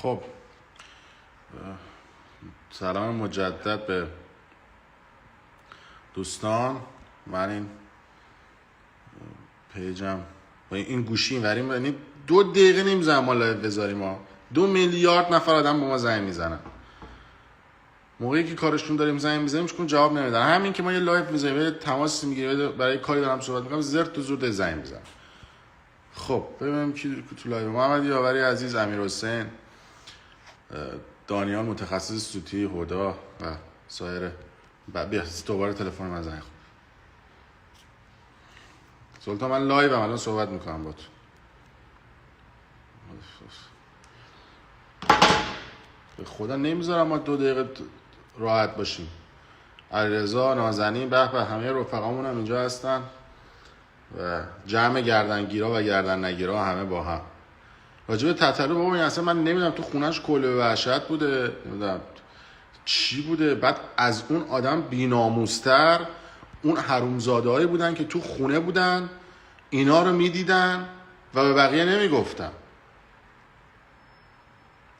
خب سلام مجدد به دوستان. من این پیجم با این گوشی وریم، یعنی 2 دقیقه نمیزنم ما لایو بذاریم. ما 2 میلیارد نفر آدم با ما زنگ میزنن، موقعی که کارشون داریم زنگ میزنیم چون جواب نمیدن. همین که ما یه لایو میذاریم، یه تماس میگیریم، برای کاری دارم صحبت میکنم، زرت و زور زنگ میزنم. خب ببینیم کی تو لایو. محمد یاوری عزیز، امیرحسین، دانیال متخصص صوتی، هدا و سایر. بیا دوباره تلفن من زنگ خورد. سلطان من لایو الان صحبت میکنم با تو. به خدا نمیذارم ما 2 دقیقه راحت باشیم. علیرضا، نازنین، به به، همه رفقامون هم اینجا هستن و جمع گردنگیرا و گردن نگیرا همه با هم. راجب تتلو بابا، این اصلا من نمیدونم تو خونش کله وحشت بوده، نمیدونم چی بوده. بعد از اون آدم بی‌ناموس‌تر اون حرومزاده‌هایی بودن که تو خونه بودن، اینا رو میدیدن و به بقیه نمیگفتن.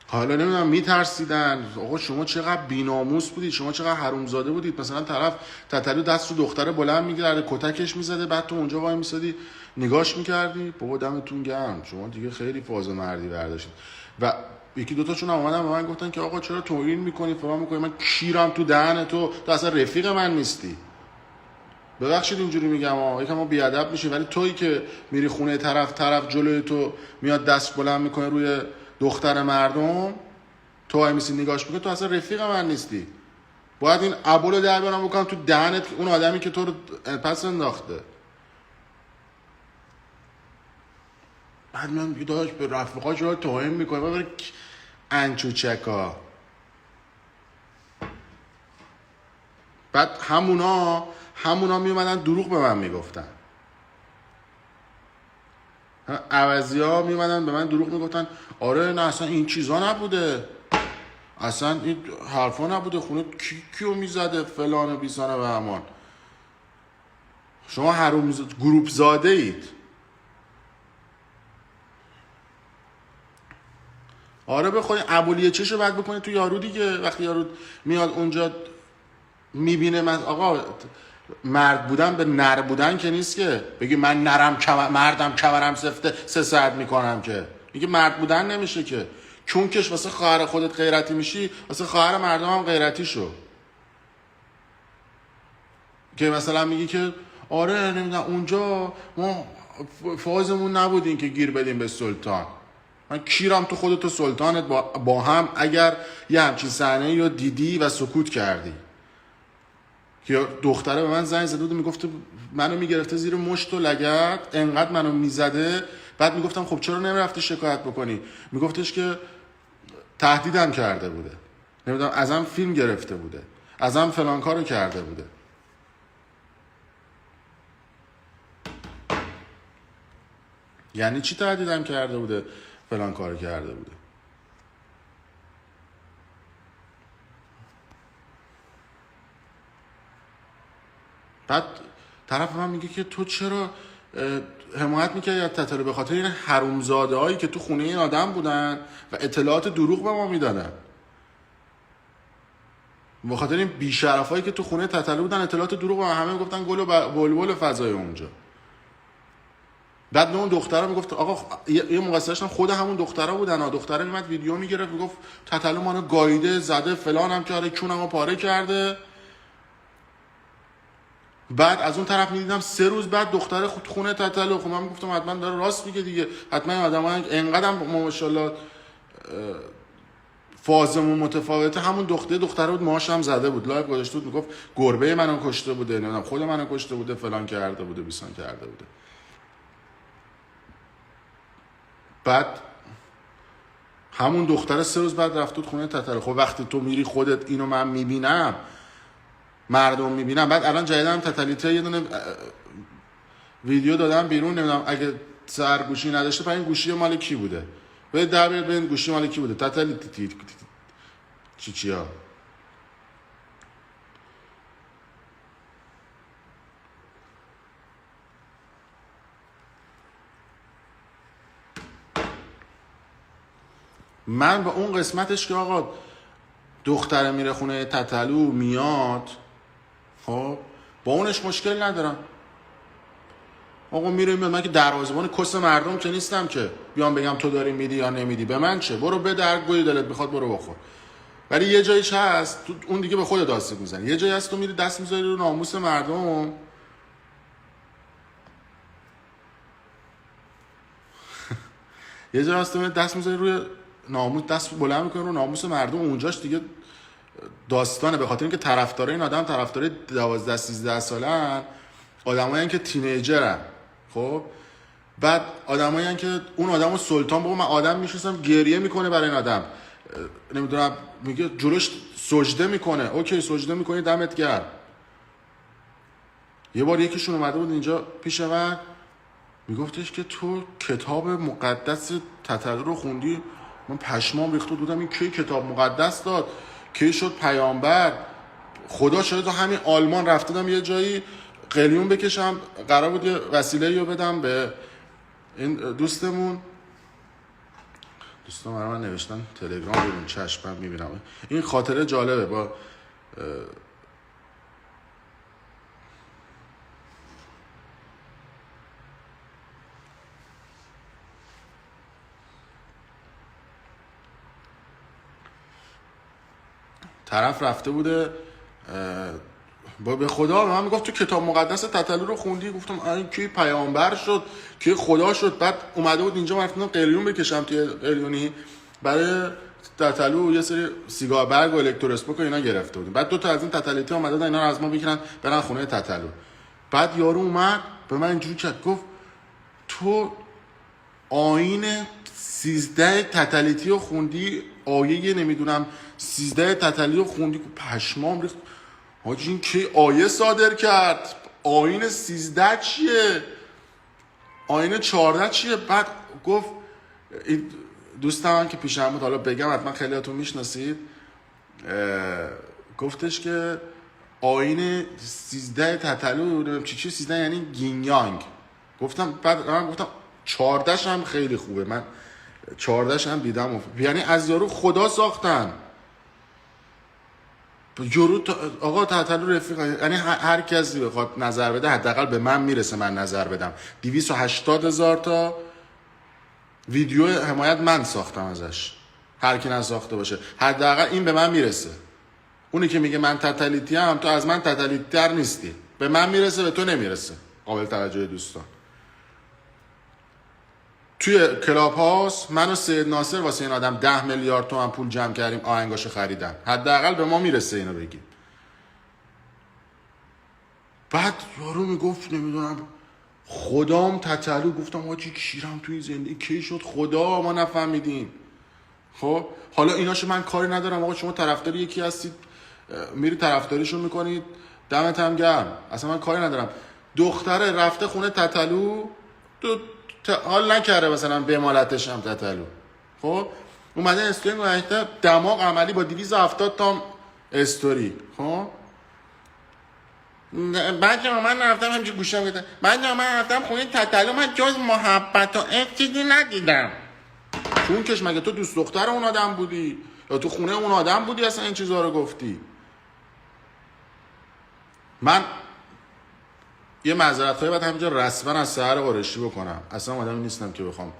حالا نمیدونم میترسیدن. آقا شما چقدر بی‌ناموس بودید، شما چقدر حرومزاده بودید. مثلا طرف تتلو دست رو دختره بلند میگیره، کتکش میزده، بعد تو اونجا وای میسادی نگاش میکردی. بابا دمتون گرم، شما دیگه خیلی فاز مردی برداشتید. و یکی دو تاشون اومدن به من گفتن که آقا چرا توهین میکنی، فلان میکنی. من کیرم تو دهن تو اصلا رفیق من نیستی. ببخشید اینجوری میگم، یکم بیادب میشی، ولی تویی که میری خونه طرف جلوی تو میاد دست بلند میکنه روی دختر مردم، تو وای میسی نگاش میکنی، تو اصلا رفیق من نیستی. باید این ابولو در بیارم بکنم تو دهنت اون آدمی که تو رو پس انداخته. بعد من داشت به رفقاش رو توهین میکنه. بابا انچوچکا. بعد همونا میومدن دروغ به من میگفتن. عوضی ها میومدن به من دروغ میگفتن، آره نه اصلا این چیزا نبوده، اصلا این حرفا نبوده، خونه کیو میزده فلان و بیسانه و همان. شما گروپ زاده اید. آره بخواین ابولیه چشو بعد بکنید تو یارو دیگه. وقتی یارو میاد اونجا میبینه من آقا مرد بودن به نر بودن که نیست که بگی من نرم مردم کمرم سفته 3 ساعت میکنم، که میگه مرد بودن نمیشه که. چون کش واسه خواهر خودت غیرتی میشی، واسه خواهر مردم هم غیرتی شو. که مثلا میگی که آره نمیدونم اونجا ما فازمون نبودین که گیر بدیم به سلطان. من کیرم تو خودت و سلطانت با هم اگر یه همچین صحنه‌ای رو دیدی و سکوت کردی. که دختره به من زنگ زده بود میگفته منو میگرفته زیر مشت و لگد، انقدر منو میزده. بعد میگفتم خب چرا نمیرفتی شکایت بکنی؟ میگفتش که تهدیدم کرده بوده، نمیدونم ازم فیلم گرفته بوده، ازم فلان کارو کرده بوده. یعنی چی تهدیدم کرده بوده فلان کارو کرده بوده؟ بعد طرف من میگه که تو چرا حمایت میکردی از تتلو؟ به خاطر این حرومزاده هایی که تو خونه این آدم بودن و اطلاعات دروغ به ما میدادن. به خاطر این بیشرف هایی که تو خونه تتلو بودن اطلاعات دروغ به همه گفتن گل و بلبل فضای اونجا. بعد اون دختره میگفت آقا یه مقصرش خود همون دختره بودن. دختره میاد ویدیو میگرفت میگفت تتلو منو گاییده زده فلان هم کرده، چونمو پاره کرده. بعد از اون طرف میدیدم 3 روز بعد دختره خونه تتلو. خب من میگفتم حتما داره راست میگه دیگه، حتما آدم‌ها انقدر ماشاءالله فازمون متفاوته. همون دختره بود ماهاش هم زده بود، لایو گذاشته بود میگفت گربه منو کشته بوده، نمیدونم خود منو کشته بوده، فلان کرده بوده، بیسان کرده بوده. بعد همون دختره 3 روز بعد رفت خونه تتلو. خب وقتی تو میری خودت اینو من میبینم، مردم میبینم. بعد الان جدیدن تتلیته یه دونه ویدیو دادم بیرون، نمیدونم اگه سرگوشی نداشته پس این گوشی مال کی بوده؟ به در بیاد ببین گوشی مال کی بوده. تتلیتی چیا من با اون قسمتش که آقا دختره میره خونه تتلو میاد، خب با اونش مشکل ندارم. آقا میره میاد، من که دروازه‌بان کس مردم که نیستم که بیام بگم تو داری میدی یا نمیدی. به من چه؟ برو به در گوی دلت بخواد برو بخور. ولی یه جایش هست تو اون دیگه به خودت دست میزنی. یه جایی هست تو میری دست میذاری رو ناموس مردم. یه جایی هست تو میری دست میذاری روی ناموس، دست بلند میکنی رو ناموس مردم. اونجاش دیگه داستانه، به خاطر اینکه طرفدارای این آدم طرفدارای 12 13 سالن، آدمایی که تینیجرن. خب بعد آدمایی که اون آدمو سلطان بگو، من آدم میشناسم گریه میکنه برای این آدم، نمیدونم میگه جلوش سجده میکنه. اوکی سجده میکنی، دمت گرم. یه بار یکیشون اومده بود اینجا پیش من، میگفتش که تو کتاب مقدس تتلو رو خوندی؟ من پشمام ریخت بودم این کی کتاب مقدس داد، کی شد پیامبر؟ خدا شاید تو همین آلمان رفتم یه جایی قلیون بکشم، قرار بود یه وسیله رو بدم به این دوستم برای من نوشتن تلگرام ببین، چشم من میبینم. این خاطره جالبه. با طرف رفته بوده به خدا، به من میگفت تو کتاب مقدس تتلو رو خوندی؟ گفتم این کی پیامبر شد، کی خدا شد. بعد اومده بود اینجا، من رفتم قلیون بکشم توی قلیونی برای تتلو، یه سری سیگار برگ و الکتروسپوک و اینا گرفته بودیم. بعد دو تا از این تتلیتی اومده بودن اینا رو از ما بگیرن برن خونه تتلو. بعد یارو اومد به من اینجوری کرد، گفت تو آیین 13 تتلیتی رو خوندی؟ آیه نمیدونم 13 تتلی رو خوندی؟ پشمام ریخت. حاجی این کی آیه صادر کرد؟ آیین 13 چیه؟ آیین 14 چیه؟ بعد گفت این دوستم هم که پیشم بود، حالا بگم حتما خیلیاتون میشناسید، گفتش که آیین 13 تتلو چی 13 یعنی گینیانگ. گفتم بعد من گفتم 14 هم خیلی خوبه، من 14 هم دیدم، یعنی از یارو خدا ساختن. یارو آقا تتلو رفیق، یعنی هر کسی بخواد نظر بده حداقل به من میرسه من نظر بدم. 280,000 تا ویدیو حمایت من ساختم ازش، هر کی نساخته باشه حداقل این به من میرسه. اونی که میگه من تتلیتی ام، تو از من تتلیتی تر نیستی، به من میرسه به تو نمیرسه. قابل توجه دوستان، توی کلاب هاوس من و سید ناصر واسه این آدم 10 میلیارد تومان پول جمع کردیم، آهنگاشو خریدن. حداقل به ما میرسه اینو بگیم. بعد یارو میگفت نمیدونم خدام تتلو. گفتم حاجی کیرم توی زندگی کی شد خدا ما نفهمیدیم. خب حالا ایناشو من کاری ندارم، آقا شما طرفدار یکی هستید میری طرفداریشو میکنید، دمت هم گرم، اصلا من کاری ندارم. دختره رفته خونه تتلو، حال نکرده مثلا بمالتش هم تتلو، خب اومده استوری گذاشته، دماغ عملی با 270 تا استوری. خب بعد من رفتم همینجوری گوشم گفتم من رفتم خونه تتلو، من جز محبت و عشق چیزی ندیدم. چون کش مگه تو دوست دختر اون آدم بودی یا تو خونه اون آدم بودی اصلا این چیزا رو گفتی؟ من یه معذرت خواهی باید همینجا رسما از سحر قریشی بکنم. اصلا آدمی نیستم که بخوام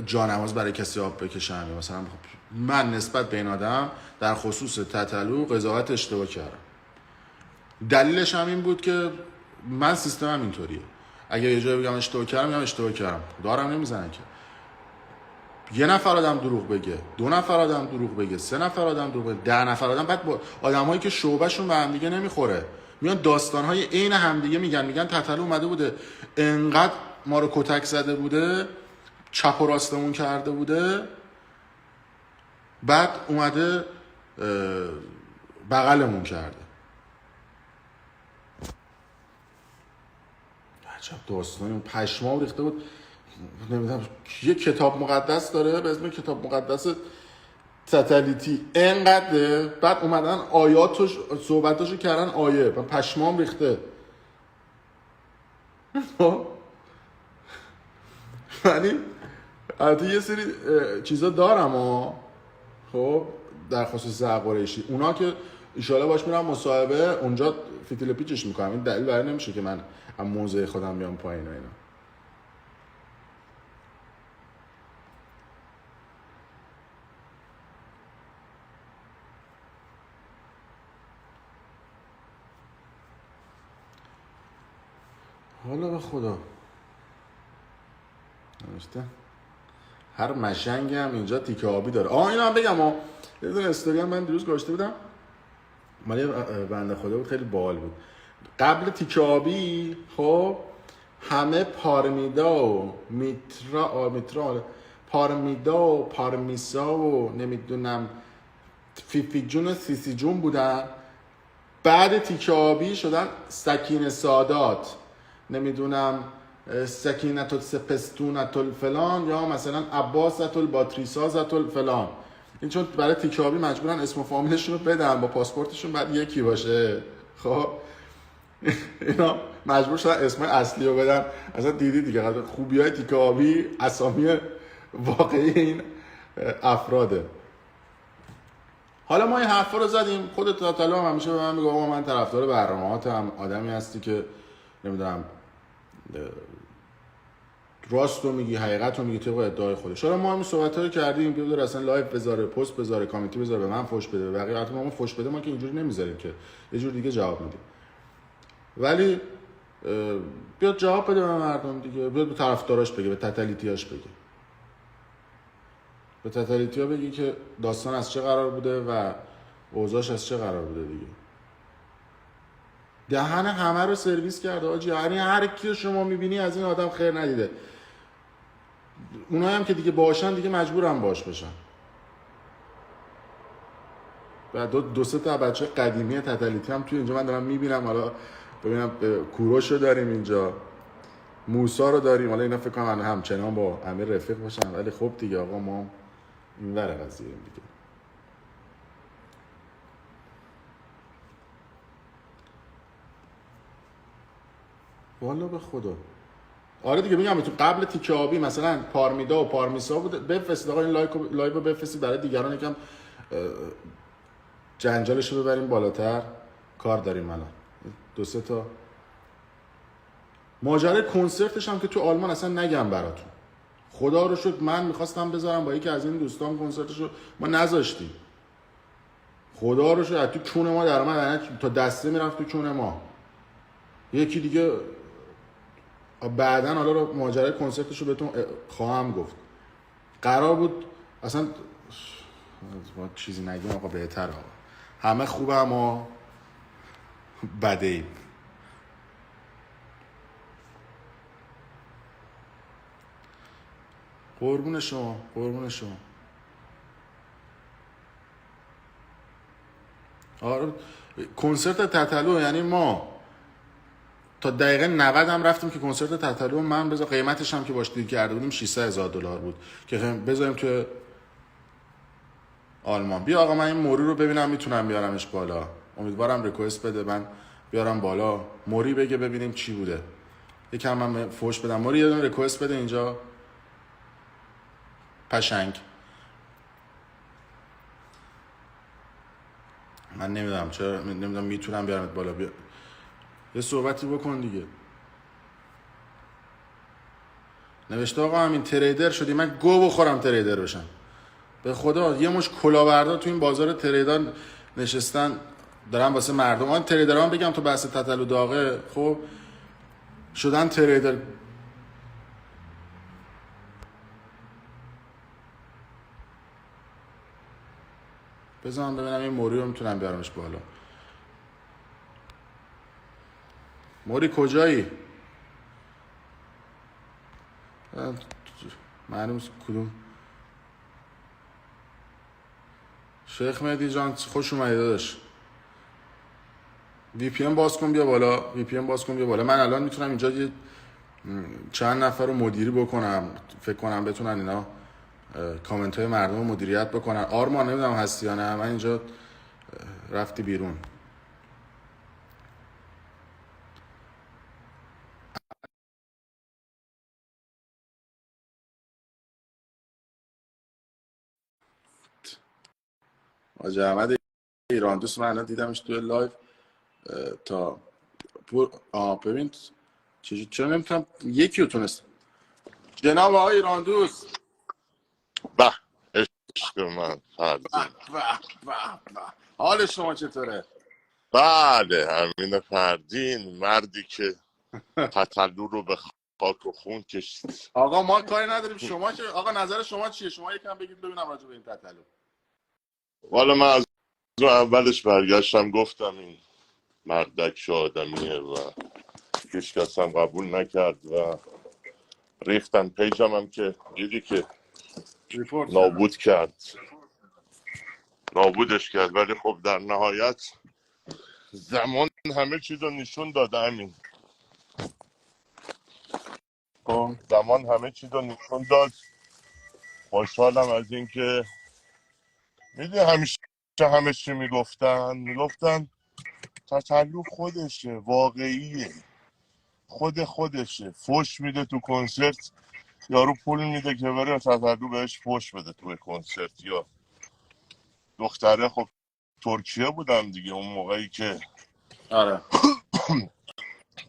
جانماز برای کسی آب بکشم. مثلا من نسبت به این آدم در خصوص تتلو قضاوت اشتباه کردم. دلیلش هم این بود که من سیستمم اینطوریه، اگه یه جایی بگم اشتباه کردم میگم اشتباه کردم، دارم نمیزنه که. یه نفر آدم دروغ بگه، 2 نفر آدم دروغ بگه، 3 نفر آدم دروغ بگه، 10 نفر آدم، بعد با آدمایی که شعبهشون به هم دیگه نمیخوره میان داستانهای عین همدیگه میگن تتلو اومده بوده انقدر ما رو کتک زده بوده، چپ و راستمون کرده بوده، بعد اومده بغلمون کرده. عجب داستانی، پشمام ریخته بود. نمیدونم یه کتاب مقدس داره به اسم کتاب مقدس تتلیتی، انقدره، بعد اومدن آیاتش صحبتاشو کردن آیه، من پشمام ریخته. یعنی البته یه سری چیزا دارم خب در خصوص زرق قریشی اونا که ایشالا باش میرم مصاحبه اونجا فیتیل پیچش میکنم. این دلیل برای نمیشه که من از موضع خودم بیام پایین و اینا. حالا به خدا نوشته هر مشنگی هم اینجا تیکه آبی داره. اینو هم بگم یه دونه استوری هم من دیروز گذاشته بودم مالی بنده خدا بود، خیلی باحال بود. قبل تیکه آبی خب همه پارمیدا و پارمیدا و پارمیسا و نمیدونم فیفی جون و سیسی جون بودن. بعد تیکه آبی شدن سکینه سادات، نمیدونم سکینت السپستونت الفلان، یا مثلا عباست الباتریسازت الفلان. این چون برای تیکه آبی مجبورن اسم و فامیلشون رو بدن با پاسپورتشون بعد یکی باشه. خب اینا مجبور شدن اسم اصلی رو بدن. اصلا دیدی دیگه خوبی های تیکه آبی اسامی واقعی این افراده. حالا ما این حرفا رو زدیم. خودت تاتالو هم همیشه به من میگه من طرفدار برنامه‌هاتم، آدمی هستی که نمیدونم راست رو میگی، حقیقت رو میگی طبق ادعای خودش. حالا ما همین صحبت‌ها رو کردیم، بیاد اصلا لایو بذاره، پست بذاره، کامنتی بذاره، به من فوش بده، به بقیه حتی ما فوش بده ما که اینجوری نمیذاریم که، یه جور دیگه جواب میدیم. ولی بیاد جواب بده به مردم دیگه، بیاد به طرفداراش بگه، به تتلیتیاش بگه، به تتلیتیا بگی که داستان از چه قرار بوده و اوضاعش از چه قرار بوده دیگه. دهن همه رو سرویس کرده آجی. یعنی هر کی رو شما میبینی از این آدم خیر ندیده. اونایی هم که دیگه باشن دیگه مجبورن باش بشن. و دو سه تا بچه قدیمی تتلیتی هم توی اینجا من دارم میبینم. حالا ببینم کوروش رو داریم اینجا، موسا رو داریم. حالا اینا فکر کنم همچنان با امیر رفیق باشن، ولی خب دیگه آقا ما این ور قضیه دیگه. والا به خدا آره دیگه میگم تو قبل تیکه آبی مثلا پارمیدا و پارمیسا بود. بفرستید آقا این لایو رو بفرستید برای دیگران، یکم جنجالش رو ببریم بالاتر. کار داریم الان دو سه تا ماجرای کنسرتش هم که تو آلمان اصلا نگم براتون. خدا رو شکر من میخواستم بذارم با یکی از این دوستان کنسرتش رو، ما نذاشتیم. خدا رو شکر تو چون ما در اومد تا دسته میرفت تو چون ما. یکی دیگه بعدن حالا رو ماجرای کنسرتش رو بهتون خواهم گفت. قرار بود اصلا ما چیزی نگیم آقا، بهتر آقا همه خوبه اما بده ایم. قربون شما قربون شما. آره کنسرت تتلو یعنی ما تا دقیقه 90 هم رفتیم که کنسرت تتلو من بذار قیمتش هم که باش دیل کرده بودیم $600,000 بود که بذاریم توی آلمان. بیا آقا من این موری رو ببینم میتونم بیارمش بالا. امیدوارم ریکوست بده من بیارم بالا، موری بگه ببینیم چی بوده. یکم من فوش بدم. موری یه دونه ریکوست بده اینجا پشنگ. من نمیدونم چرا، نمیدونم میتونم بیارمت بالا. بیا یه صحبتی بکن دیگه. نوشته آقا همین تریدر شدی، من گو بخورم تریدر بشم. به خدا یه مش کلاهبردار تو این بازار تریدر نشستن دارن واسه مردم. آن تریدران بگم تو بحث تتلو داغه خب شدن تریدر. بذارم ببینم این موری رو میتونم بیارمش بالا. موری کجایی؟ معلوم کدوم شیخ مهدی جان خوش اومدی داداش. وی پی ام باز کن بیا بالا. وی پی ام باز کن بیا بالا. من الان میتونم اینجا یه چند نفر رو مدیری بکنم. فکر کنم بتونن اینا کامنت های مردم رو مدیریت بکنن. آرمان نمیدونم هستی یا نه، من اینجا رفتی بیرون. حاج احمد ایران دوست من الان دیدمش توی لایو تا ببین چرا نمیتونم یکی رو تونستم. جناب آقای ایران دوست، به عشق من فرزین، به حال شما چطوره؟ بله امین فردین، مردی که تتلو رو به خاک و خون کشید. آقا ما کاری نداریم، شما چه آقا نظر شما چیه؟ شما یکم بگید ببینم راجع به این تتلو. والا من از اون اولش برگشتم گفتم این مردک آدمیه و هیچ کس هم قبول نکرد و ریختن پیجم هم که دیدی که ریپورت کردم. نابودش کرد. ولی خب در نهایت زمان همه چیز رو نشون داده. همین خب زمان همه چیز رو نشون داد. خوشحالم از اینکه میدونی همیشه همه چی میگفتن تتلو خودشه، واقعیه، خودشه. فوش میده تو کنسرت، یارو پول میده که بره تتلو بهش فوش بده توی کنسرت. یا دختره، خب ترکیه بودم دیگه اون موقعی که آره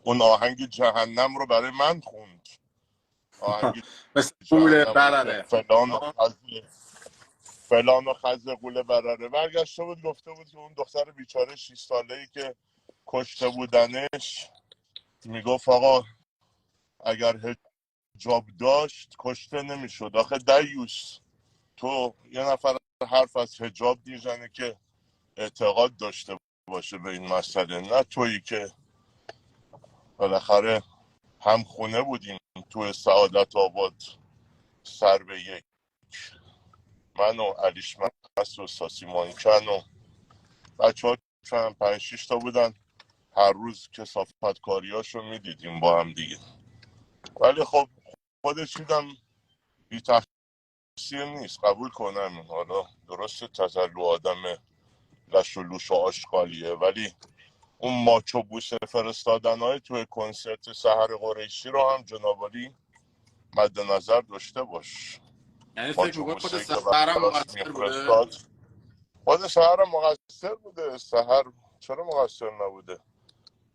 اون آهنگ جهنم رو برای من خوند. آهنگ مثل قوله جهنم رو که برره. فلان و خز قوله برره. برگشته بود گفته بود که اون دختر بیچاره 6 ساله‌ای که کشته بودنش، میگفت آقا اگر حجاب داشت کشته نمیشد. آخه دیوس، تو یه نفر حرف از حجاب میزنه که اعتقاد داشته باشه به این مسئله، نه تویی که بالاخره هم خونه بودیم تو سعادت آباد سر به یک، من و علیش مست و ساسی مانکن و بچه ها چند 5-6 تا بودن. هر روز کثافت کاریاشو میدیدیم با هم دیگه. ولی خب خودش دیدم بی تقصیر نیست، قبول کنم. حالا درسته تتلو آدم لش و لوش و آشغالیه، ولی اون ماچو بوسه فرستادن های توی کنسرت سحر قریشی رو هم جنابالی مد نظر داشته باش. یعنی فکر ماچو میکنی خود بوسه که سهرم براش مقصر بوده؟ میفرستاد. خود سحر مقصر بوده. سحر چرا مقصر نبوده؟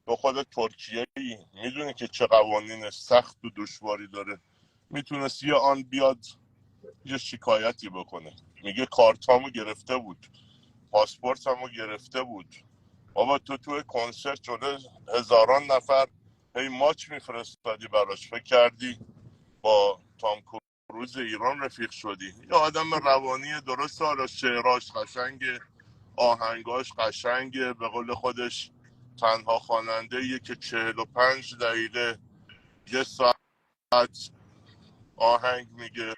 تو خود ترکیه ای میدونی که چه قوانین سخت و دشواری داره. میتونست یه آن بیاد یه شکایتی بکنه، میگه کارتامو گرفته بود، پاسپورتمو گرفته بود. بابا تو توی کنسرت جلوی هزاران نفر هی ماچ میفرستادی براش، فکر کردی با تام کروز ایران رفیق شدی؟ یه آدم روانی درست، حالا شعراش قشنگه، آهنگاش قشنگه، به قول خودش تنها خواننده یه که 45 دقیقه یه ساعت آهنگ میگه.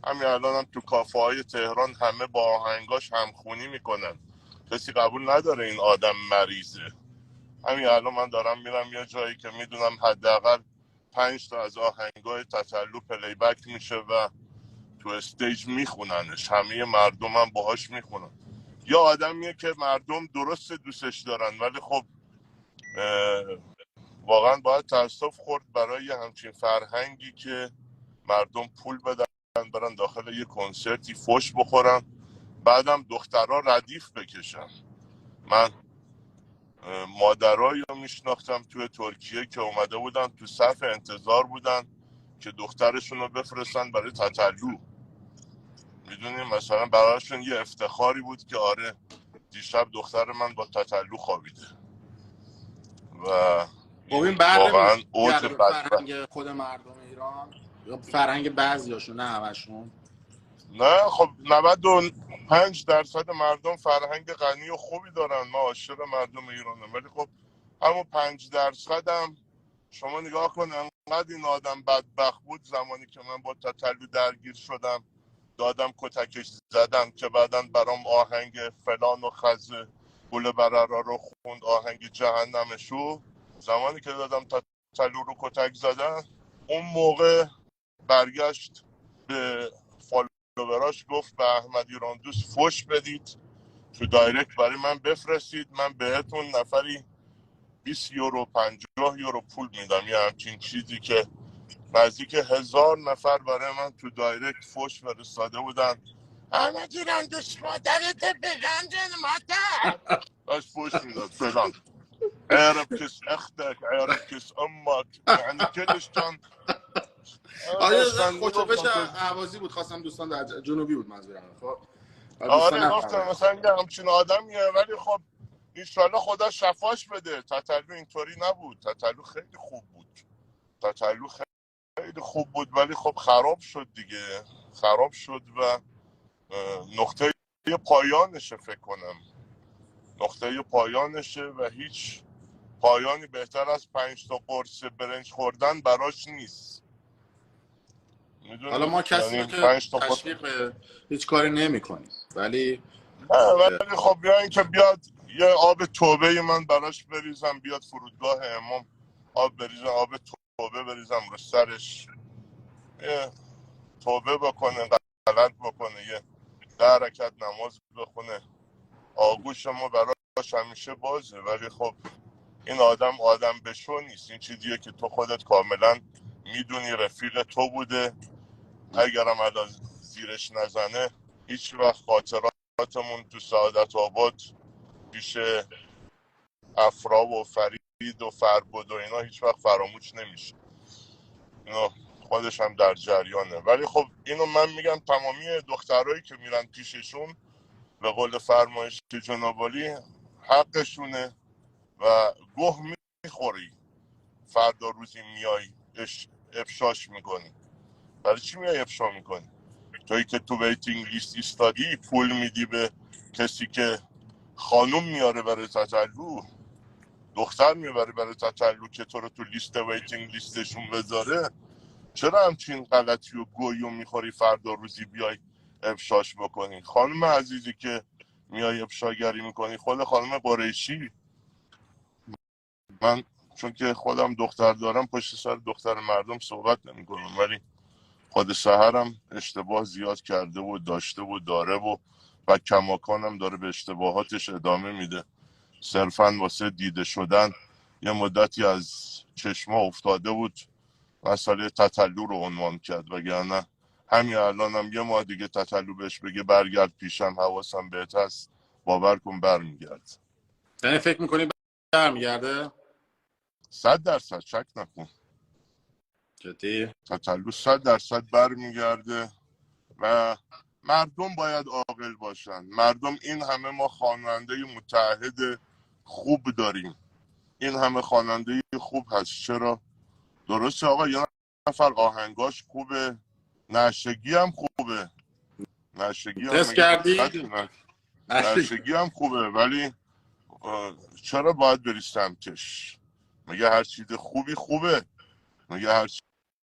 همین الان هم تو کافه های تهران همه با آهنگاش همخونی میکنن. کسی قبول نداره این آدم مریضه. همین الان من دارم میرم یه جایی که میدونم حداقل 5 تا از آهنگای تتلو پلی بک میشه و تو استیج میخوننش، همه مردم هم باهاش میخونن. یا آدمیه که مردم درست دوستش دارن، ولی خب واقعا باید تاسف خورد برای همچین فرهنگی که مردم پول بدن برن داخل یه کنسرتی فوش بخورن، بعدم دخترها ردیف بکشن. من مادرایی رو میشناختم توی ترکیه که اومده بودن تو صف انتظار بودن که دخترشون رو بفرستن برای تتلو. میدونیم مثلا برایشون یه افتخاری بود که آره دیشب دختر من با تتلو خوابیده. و خب این این بر واقعا اوج نمیگرده به بدبخت. فرهنگ خود مردم ایران یا فرهنگ بعضیاشون، نه همشون؟ نه خب 95% مردم فرهنگ غنی و خوبی دارن، ما عاشق مردم ایرانم. ولی خب همون 5% هم شما نگاه کن، انقدر این آدم بدبخت بود زمانی که من با تتلو درگیر شدم دادم کتکش زدم که بعداً برام آهنگ فلان و خزه گل بررا رو خوند، آهنگ جهنمشو. زمانی که دادم تتلو رو کتک زدن، اون موقع برگشت به فالووراش گفت به احمد ایران دوست فوش بدید، تو دایرکت برای من بفرستید، من بهتون نفری 20 یورو 50 یورو پول میدم. یه همچین چیزی که نزدیک 1000 نفر برای من تو دایرکت فوش فرستاده بودن همه گیرن دوست مادرت بلندن مادر داشت فوش میداد فلان اعرف کس اختك اعرف کس امك یعنی کلش جان آره داشتن خوشبش میگفتن. اهوازی بود، خواستم دوستان در جنوبی بود منظورم. خب دوستان آره گفتم نفهمیدن. مثلا یه همچین آدمیه، ولی خب ایشالله خدا شفاش بده. تتلو اینطوری نبود، تتلو خیلی خوب بود، تتلو خیلی خوب بود، ولی خب خراب شد دیگه، خراب شد و نقطه پایانشه فکر کنم، نقطه پایانشه و هیچ پایانی بهتر از 5 تا قرص برنج خوردن براش نیست. حالا میدونی ما کسی رو یعنی که 5 تا قرص تشویق هیچ کاری نمی‌کنیم، ولی نه، ولی خب بیا اینکه بیاد یه آب توبه من براش بریزم، بیاد فرودگاه امام آب بریزم، آب توبه بریزم رو سرش، یه توبه بکنه، غلط بکنه، یه 10 رکعت نماز بخونه، آغوش ما براش همیشه بازه. ولی خب این آدم بشو نیست، این چیزیه که تو خودت کاملا میدونی رفیق تو بوده. اگرم الان زیرش نزنه هیچ وقت خاطراتمون تو سعادت آباد پیش افرا و فرید و فربد و اینا هیچ وقت فراموش نمیشه، اینو خودش هم در جریانه. ولی خب اینو من میگم تمامی دخترایی که میرن پیششون به قول فرمایش جناب عالی حقشونه و گوه میخوری، فردا روزی میای افشاش میکنی. برای چی میای افشا میکنی؟ تویی که تو ویتینگ لیست ایستادی، پول میدی به کسی که خانوم میاره برای تتلو، دختر میبری برای تتلو که تو رو تو لیست ویتینگ لیستشون بذاره، چرا همچین غلطی و گویی میخوری فردا روزی بیای افشاش بکنی؟ خانم عزیزی که میای افشاگری میکنی، خود خانم قریشی، من چون که خودم دختر دارم پشت سر دختر مردم صحبت نمیکنم، ولی خود سحرم اشتباه زیاد کرده و داشته و داره و کماکانم داره به اشتباهاتش ادامه میده، صرفا واسه دیده شدن یه مدتی از چشما افتاده بود، مسئله تتلو رو عنوان کرد، وگرنه همین الانم یه ماه دیگه تتلو بهش بگه برگرد پیشم حواسم بهت هست، باور کن برمیگرد. یعنی فکر می‌کنی برمیگرده؟ 100% شک نکن، جدی؟ تتلو 100% برمیگرده و مردم باید عاقل باشن. مردم این همه ما خواننده متعهد خوب داریم، این همه خواننده خوب هست، چرا؟ درسته آقا یه نفر آهنگاش خوبه، نشگی هم خوبه، نشگی هم تست مگه کردی؟ بدی؟ نشگی هم خوبه، ولی چرا باید بری سمتش؟ مگه هر چیز خوبی خوبه؟ مگه هر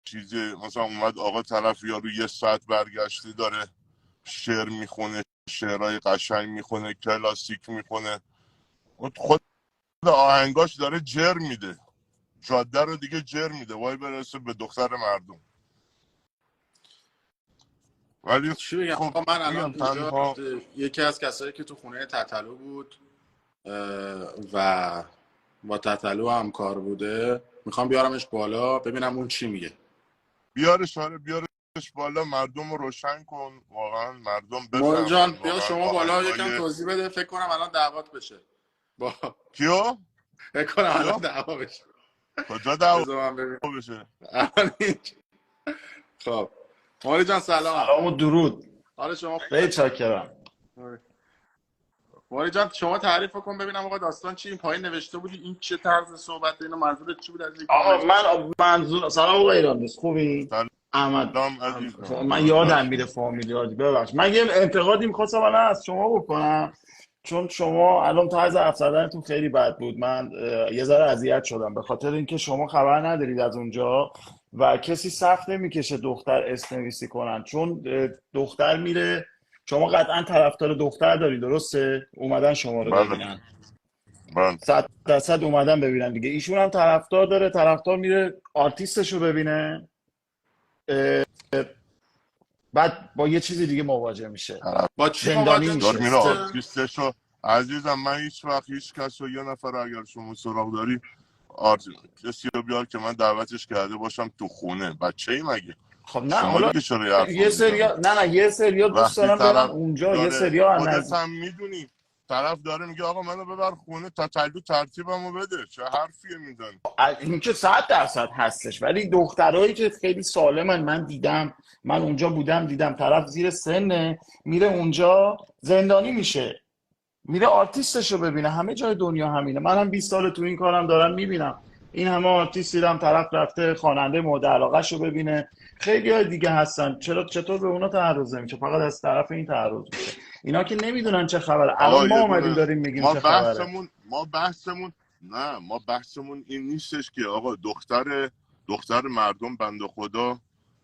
چیز مثلا اومد آقا طرف یارو 1 ساعت برگشته داره شعر میخونه، شعرهای قشنگ میخونه، کلاسیک میخونه، خود آهنگاش داره جر میده، جاده رو دیگه جر میده، وای برسه به دختر مردم. ولی چی بگم خب آقا، من الان میگم اینجا تنها یکی از کسایی که تو خونه تتلو بود و با تتلو هم کار بوده، میخوام بیارمش بالا ببینم اون چی میگه. بیارش، آره بیارش بالا، مردم رو روشن کن، واقعا مردم مورد بفهمن جان بیا واقعا شما بالا یکم آهنگای توضیح بده، فکر کنم الان دعوات بشه با کیو فکر کنم الان کیو دعوا بشه. کجا دعوا بذار من ببینم بشه؟ الان خب مورد جان سلام. سلام و درود. حال شما خیلی خوبه؟ چاکرم. مورد جان شما تعریف کن ببینم آقا داستان چی؟ این پایین نوشته بودی این چه طرز صحبت، اینو منظورت چی بود از اینکه آقا نوشته؟ من منظور سلام آقا ایرانوس، خوبی؟ احمد. سلام عزیزم، من داداش. یادم میره فامیلیات، ببخش. من یه انتقادی میخواستم الان از شما بکنم، چون شما الان طرز حرف زدنتون خیلی بد بود. من یه ذره اذیت شدم به خاطر اینکه شما خبر ندارید از اونجا و کسی سخت نمیکشه دختر اسنویسی کنن، چون دختر میره، شما قطعا طرفدار دختر داری، درسته؟ اومدن شما رو بله ببینن، بله 100% اومدن ببینن دیگه. ایشون هم طرفدار داره، طرفدار میره آرتیستش رو ببینه، بعد با یه چیزی دیگه مواجه میشه، با چی زندانی مواجه دار میشه. میره میشه؟ آرتیستشو. عزیزم من هیچ وقت هیچ کس رو، یه نفر اگر شما سراغ داری کسی رو بیار که من دعوتش کرده باشم تو خونه، بچه ای مگه؟ خب نه شما حالا دیگه چرا یه حرف یه میزنی؟ سریا نه یه سریا دوست وقتی دارن برن طرف اونجا، یه داره، سریا از خودت نزدیک. هم میدونی، طرف داره میگه آقا منو ببر خونه تا تلو ترتیبمو بده، چه حرفیه میزنی؟ این که 100% هستش، ولی دخترایی که خیلی سالمن من دیدم، من اونجا بودم دیدم طرف زیر سنه میره اونجا زندانی میشه، میره آرتیستشو ببینه. همه جای دنیا همینه. من هم 20 سال تو این کارم دارم میبینم این همه آرتیست دیدم طرف رفته خواننده مورد علاقهشو ببینه. خیلی های دیگه هستن، چطور به اونا تعرض نمیشه؟ فقط از طرف این تعرض میشه. اینا که نمیدونن چه خبره. الان آقا ما یه اومدیم دونه داریم میگیم ما چه خبره. بحثمون نه، ما بحثمون این نیستش که آقا دختر مردم بنده خدا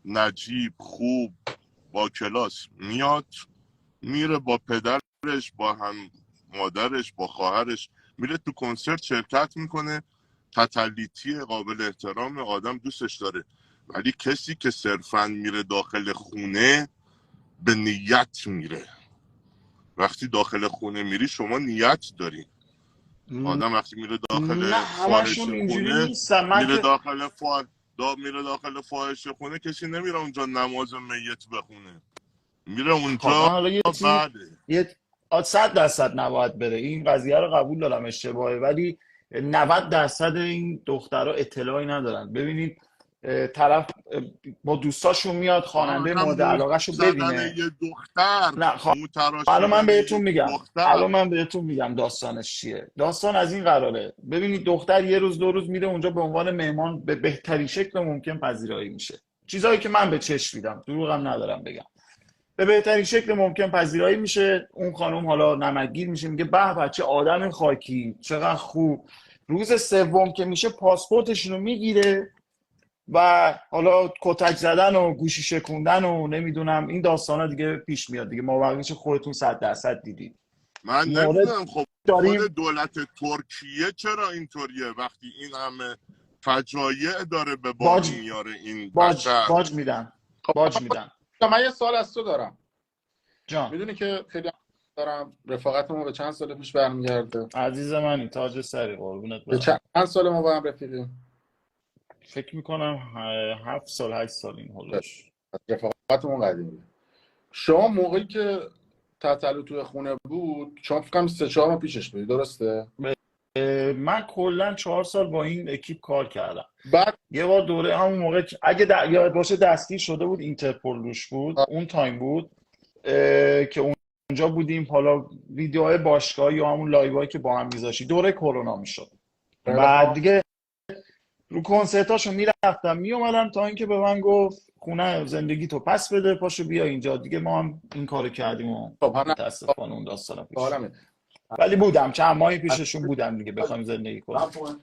نجیب خوب با کلاس میاد میره با پدرش با هم مادرش با خواهرش میره تو کنسرت شرکت میکنه، تتلیتی قابل احترام، آدم دوستش داره. ولی کسی که صرفاً میره داخل خونه به نیت میره. وقتی داخل خونه میری شما نیت داری. آدم وقتی میره نه داخل همشون فاحشه اینجوری خونه، نیستن. من میره که داخل فاحشه خونه، کسی نمیره اونجا نماز میت بخونه، میره خب من اونجا حالا یه چیز، بعده. یه 100% نباید بره، این قضیه رو قبول دارم اشتباهه، ولی 90% این دخترها اطلاعی ندارن. ببینید طرف با دوستاشون میاد خواننده آدم مورد مو علاقهشو زدن ببینه. یه دختر، نه خب مو الان من تراشیدن بهتون یک میگم دختر. الان من بهتون میگم داستانش چیه. داستان از این قراره، ببینید دختر یه روز دو روز میره اونجا به عنوان مهمان، به بهترین شکل ممکن پذیرایی میشه. چیزایی که من به چشم دیدم، دروغم ندارم بگم، به بهترین شکل ممکن پذیرایی میشه. اون خانم حالا نمکگیر میشه، میگه به بچه آدم خاکی چقدر خوب. روز سوم که میشه پاسپورتشون رو میگیره و حالا کتک زدن و گوشی شکوندن و نمیدونم این داستانا دیگه پیش میاد دیگه. مابقیش خودتون 100% دیدید. من مورد نمیدونم خب خود داریم دولت ترکیه چرا اینطوریه وقتی این همه فجایع داره به بار باج میاره این باج بشر. باج میدن، باج میدن. من یه سوال از تو دارم. جان میدونی که خیلی دارم رفاقتمون به چند سال پیش برمیگرده؟ عزیز منی، تاج سری، قربونت به برم. چند سال ما با هم رفیقیم؟ فکر میکنم 7 سال 8 سال این هلوش. رفاقتمون قدیمی. شما موقعی که تتلو توی خونه بود، شما فکر کنم 3-4 ماه پیشش بودی، درسته؟ من کلا 4 سال با این اکیپ کار کردم. بعد یه بار دوره همون موقع اگه یاد باشه دستگیر شده بود، اینترپول روش بود اون تایم بود که اونجا بودیم. حالا ویدیوهای باشگاهی یا همون لایوهایی که با هم میذاشی دوره کرونا میشد. بعد دیگه رو کنسرتاشو میرفتم میومدم تا اینکه به من گفت خونه زندگی تو پس بده، پاشو بیا اینجا دیگه. ما هم این کارو کردیم و خب هم متاسفانه اون داستانا پیش سوالمه. اومد. ولی بودم چند ماهی پیششون بودم دیگه، بخوایم زندگی کنیم.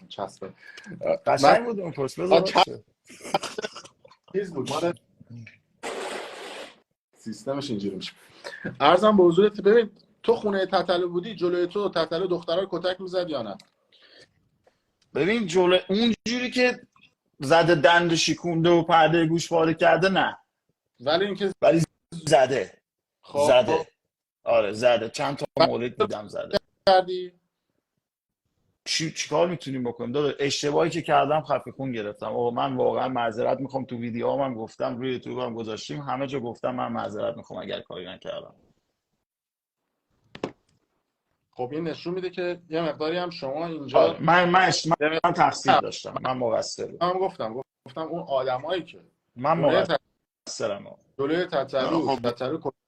چسبه. من قشنگ بود اون پست، بذار باشه. چیز بود مال سیستمش اینجوری میشه. عرضم به حضورت، ببین تو خونه تتلو بودی، جلوی تو تتلو دخترها رو کتک میزد یا نه؟ ببین جلو اونجوری که زده دند شکونده و پرده گوش پاره کرده نه، ولی اینکه ولی زده خب آره زده. چند تا مورد دیدم زده. کردی؟ چیکار میتونیم بکنیم داده؟ اشتباهی که کردم خفه خون گرفتم. من واقعا معذرت میخوام. تو ویدیو هم گفتم، روی یوتیوب هم گذاشتیم، همه جا گفتم من معذرت میخوام اگر کاری نکردم. خب این نشون میده که یه مقداری هم شما اینجا آره من تقصیر داشتم، من مقصر بودم. من گفتم اون آدمایی که من مقصرم. جلوی تتلو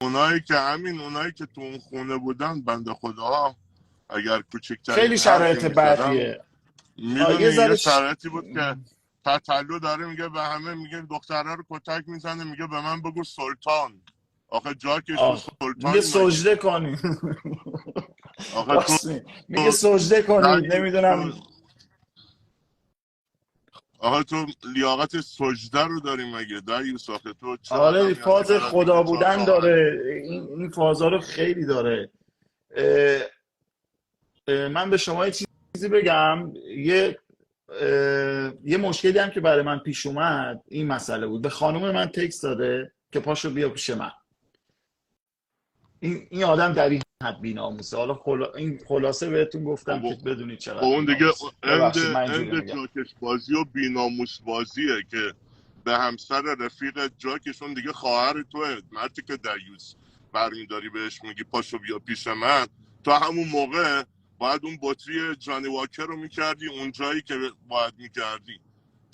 اونایی که تو اون خونه بودن بنده خداها اگر کوچکترین خیلی شرایط بدیه. میدونی یه شرایطی بود که تتلو داره میگه به همه، میگه دخترها رو کتک میزنه، میگه به من بگو سلطان. آخه جا که تو سلطان میگه سجده کنی. آخه تو میگه سجده کنی نمیدونم. آخه تو لیاقت سجده رو داری مگه دریوس؟ آخه تو آره فاز خدا بودن داره، این فازا رو خیلی داره. من به شما یه چیزی بگم. یه مشکلی هم که برای من پیش اومد این مسئله بود. به خانم من تکست داده که پاشو بیا پیش من. این آدم در این حد بی‌ناموسه. حالا این خلاصه بهتون گفتم که بدونید چقدر اون دیگه بی‌ناموسه. اند جاکش بازی و بی‌ناموس بازیه که به همسر رفیق جاکشون دیگه خواهر توه، مردی که دیوز برمیداری بهش میگی پاشو بیا پیش من، تا همون موقع باید اون بطری جانی واکر رو میکردی اون جایی که باید میکردی،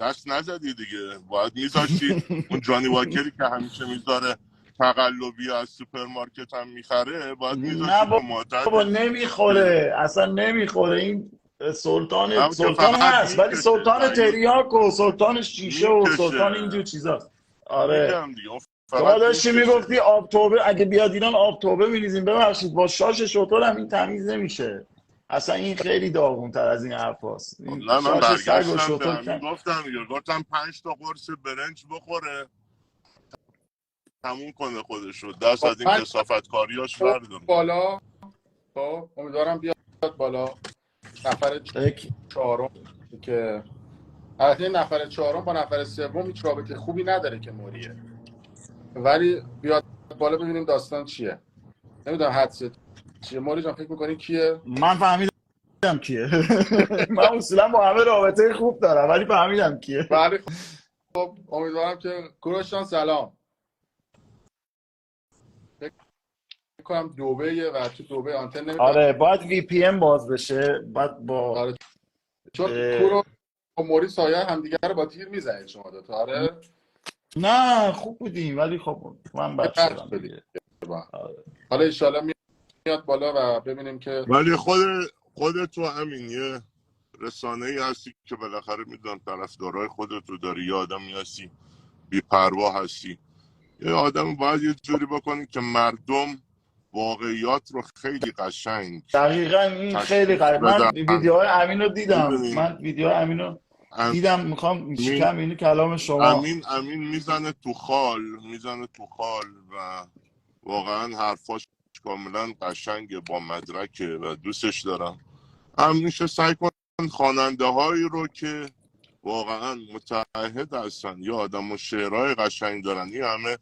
دست نزدی دیگه، باید میذاشتی اون جانی واکری که همیشه میذاره تقلبی از سوپرمارکت هم میخره، باید نه میذاشتی تو بابا معتادش. نمیخوره، اصلا نمیخوره. این سلطان هم که سلطان فقط هست ولی میکشه سلطان دیوز، تریاک و سلطان شیشه و سلطان میکشه. اینجور چیزاست. آره. میگم دیگه اون شما فقط داشتی میکشه. میگفتی آب توبه، اگه بیاد ایران آب توبه میریزیم. ببخشید با شاش شطور هم این تمیز نمیشه. اصلا این خیلی داغون تر از این حرف هست. این نه من شاش سگ و برگشتم به شطور همین کن. گفتم دیگه، گفتم 5 تا قرص برنج بخوره تموم کنه خودشو، دست خب از این من کثافت کاریاش آورد برداره. بالا. خب امیدوارم بیاد بالا نفر فکر چهارم که البته این نفر چهارم با نفر سوم هیچ رابطه خوبی نداره که موریه، ولی بیاد بالا ببینیم داستان چیه. نمیدونم حدس چیه. موری جان فکر می‌کنی کیه؟ من فهمیدم کیه. من اصولا با همه رابطه خوب دارم ولی فهمیدم کیه. ولی خب امیدوارم که کوروش جان سلام. فکر کنم دبی و تو دبی آنتن نمیتونم. آره باید وی پی ان باز بشه، بعد با آره چون اه، کوروش و موری سایه همدیگه رو با تیر میزنید شما دو تا. آره نه خوب بودیم ولی خب من یه بد بد شدم شدی دیگه. با. آره. حالا انشالله میاد بالا و ببینیم که ولی خود تو همین یه رسانه ای هستی که بالاخره میدونم طرفدارای خودت رو داری، یه آدمی هستی بی‌پروا هستی، یه آدم باید یه جوری بکنی که مردم واقعیات رو خیلی قشنگ دقیقا این خیلی تشخیص قشنگ. من بدن. ویدیوهای امین رو دیدم، میدونی من ویدیوهای امین رو دیدم. میخوام امین شکم اینو کلام شما. امین میزنه تو خال و واقعا حرفاش کاملا قشنگه، با مدرکه و دوستش دارم. همیشه سعی کن خواننده هایی رو که واقعا متعهد هستن یا آدم و شعرهای قشنگ دارن، این همه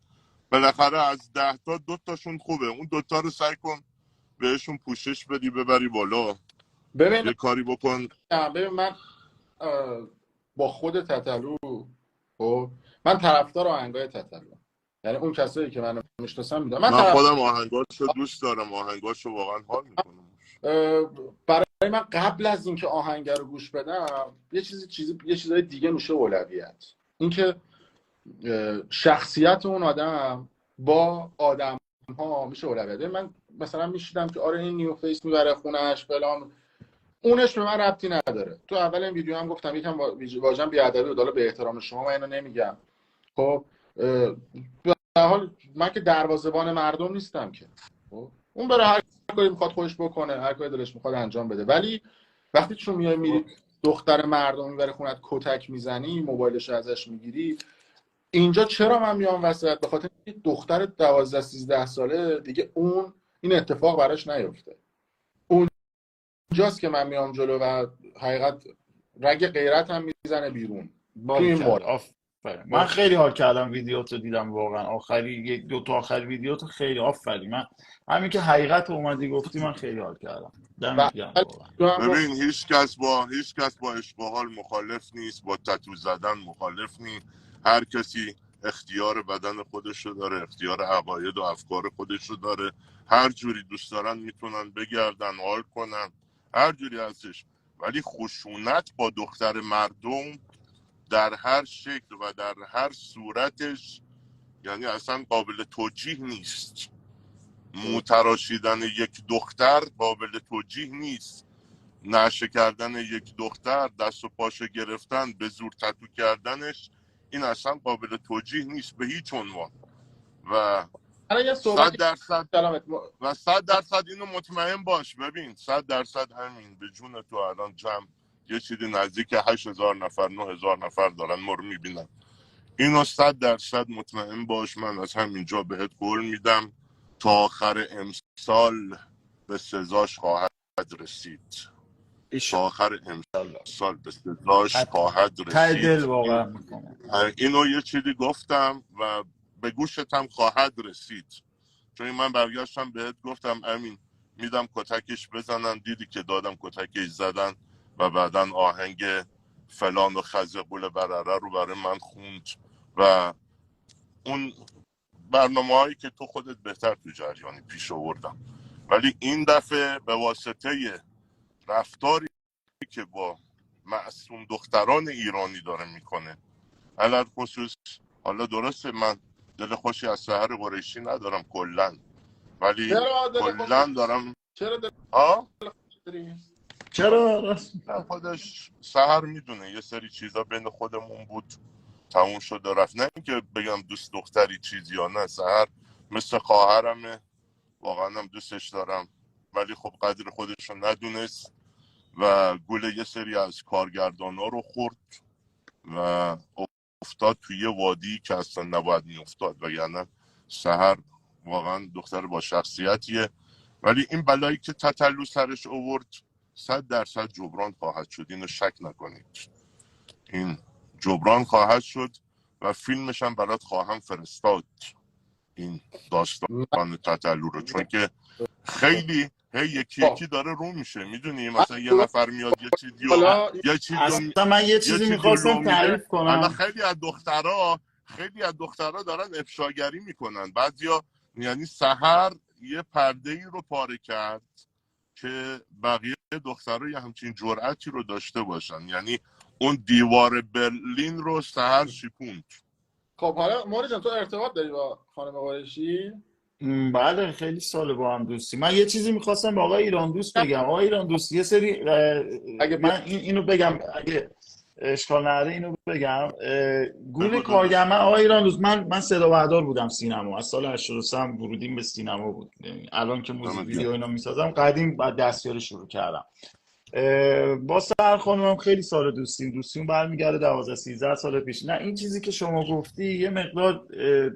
بالاخره از 10 تا 2 تاشون خوبه، اون 2 تا رو سعی کن بهشون پوشش بدی، ببری بالا، ببین یه کاری بکن. من با خود تتلو، خب من طرفدار آهنگای تتلو، یعنی اون کسایی که منو میشناسن میدونن من من طرفدار. خودم آهنگاشو دوست دارم، آهنگاشو واقعا حال میکنم. برای من قبل از اینکه آهنگ رو گوش بدم یه چیزای دیگه میشه اولویت. اینکه شخصیت اون آدم با آدم ها میشه اولویت. من مثلا میشیدم که آره این نیو فیس میبره خونش فلان، اونش به من ربطی نداره. تو اول این ویدیو هم گفتم یکم واژن بی‌ادبی بود، حالا به احترام شما من اینو نمیگم. خب به هر حال من که دروازه‌بان مردم نیستم که. خب اون بره هر کاری میخواد خودش بکنه، هر کاری دلش میخواد انجام بده. ولی وقتی چون میری دختر مردم میبره خونت کتک میزنی، موبایلش ازش میگیری، اینجا چرا من میام وسط؟ به خاطر اینکه دختر 12 13 ساله دیگه این اتفاق براش نیفته. اونجاست که من میام جلو و حقیقت رگ غیرت هم میزنه بیرون تو این باریکلا مورد. آفرین. من خیلی حال کردم ویدیوتو دیدم، واقعا آخری یک دو تا آخر ویدیوتو خیلی آفرین. من همین که حقیقت اومدی گفتی من خیلی حال کردم. و دمت گرم واقعا. تو هم گفت ببین هیچ کس با عشق و حال مخالف نیست، با تتو زدن مخالف نیست. هر کسی اختیار بدن خودشو داره، اختیار عقاید و افکار خودشو داره، هر جوری دوست دارن میتونن بگردن حال کنن، هر جوری هستش. ولی خشونت با دختر مردم در هر شکل و در هر صورتش یعنی اصلا قابل توجیه نیست. موتراشیدن یک دختر قابل توجیه نیست، نشه کردن یک دختر، دست و پاشو گرفتن، به زور تتو کردنش، این اصلا قابل توجیه نیست به هیچ عنوان. و الان یه صحبت 100% کلامت 100% اینو مطمئن باش. ببین 100% همین به جون تو الان جمع یه چیزی نزدیک 8,000 نفر 9,000 نفر دارن ما رو میبینن. اینو 100% مطمئن باش، من از همینجا بهت قول میدم تا آخر امسال به سزاش خواهد رسید. تا آخر امسال به سزاش خواهد ته دل رسید. واقعا میکنم. اینو یه چیزی گفتم و به گوشت هم خواهد رسید. چون من برگشتم بهت گفتم امین میدم کتکش بزنن، دیدی که دادم کتکش زدن و بعدن آهنگ فلان و خزقول برره رو برای من خوند و اون برنامه‌هایی که تو خودت بهتر تو جریانی پیش آوردم. ولی این دفعه به واسطه رفتاری که با معصوم دختران ایرانی داره میکنه، علل خصوص، حالا درسته من دل خوشی از سحر قریشی ندارم کلن، ولی چرا دل کلن دارم. چرا دل ها؟ داری؟ چرا؟ نه خودش سحر میدونه یه سری چیزا بین خودمون بود تموم شد و رفت. نه اینکه بگم دوست دختری چیزی یا نه، سحر مثل خواهرمه، واقعا هم دوستش دارم، ولی خب قدر خودش رو ندونست و گول یه سری از کارگردانا رو خورد و افتاد توی یه وادی که اصلا نباید میافتاد. و یعنی سحر واقعا دختر با شخصیتیه، ولی این بلایی که تتلو سرش آورد 100% جبران خواهد شد، اینو شک نکنید. این جبران خواهد شد و فیلمش هم برات خواهم فرستاد این داستان تتلو رو، چون که خیلی یکی یکی داره رو میشه. میدونی مثلا یه نفر میاد یه چیزی حالا اصلا من یه چیزی میخواستم تعریف الان کنم. خیلی از دخترها دارن افشاگری میکنن. بعضیا یعنی سحر یه پرده ای رو پاره کرد که بقیه دخترها یه همچین جرأتی رو داشته باشن. یعنی اون دیوار برلین رو سحر شکوند. خب حالا موری جان تو ارتباط داری با خانم قریشی؟ بله خیلی سال با هم دوستی. من یه چیزی میخواستم به آقای ایران دوست بگم. آقای ایران دوست یه سری اگه من اینو بگم اگه اشکال نداره، اینو بگم. گول بگو کارگردان آقای ایران دوست، من صدا بردار بودم سینما، از سال 83 هم ورودیم به سینما بود. الان که موزیک ویدیو اینا میسازم، قدیم بعد دستیاری شروع کردم. با سحر خانومم خیلی سال دوستیم برمیگرده 12-13 سال پیش. نه این چیزی که شما گفتی یه مقدار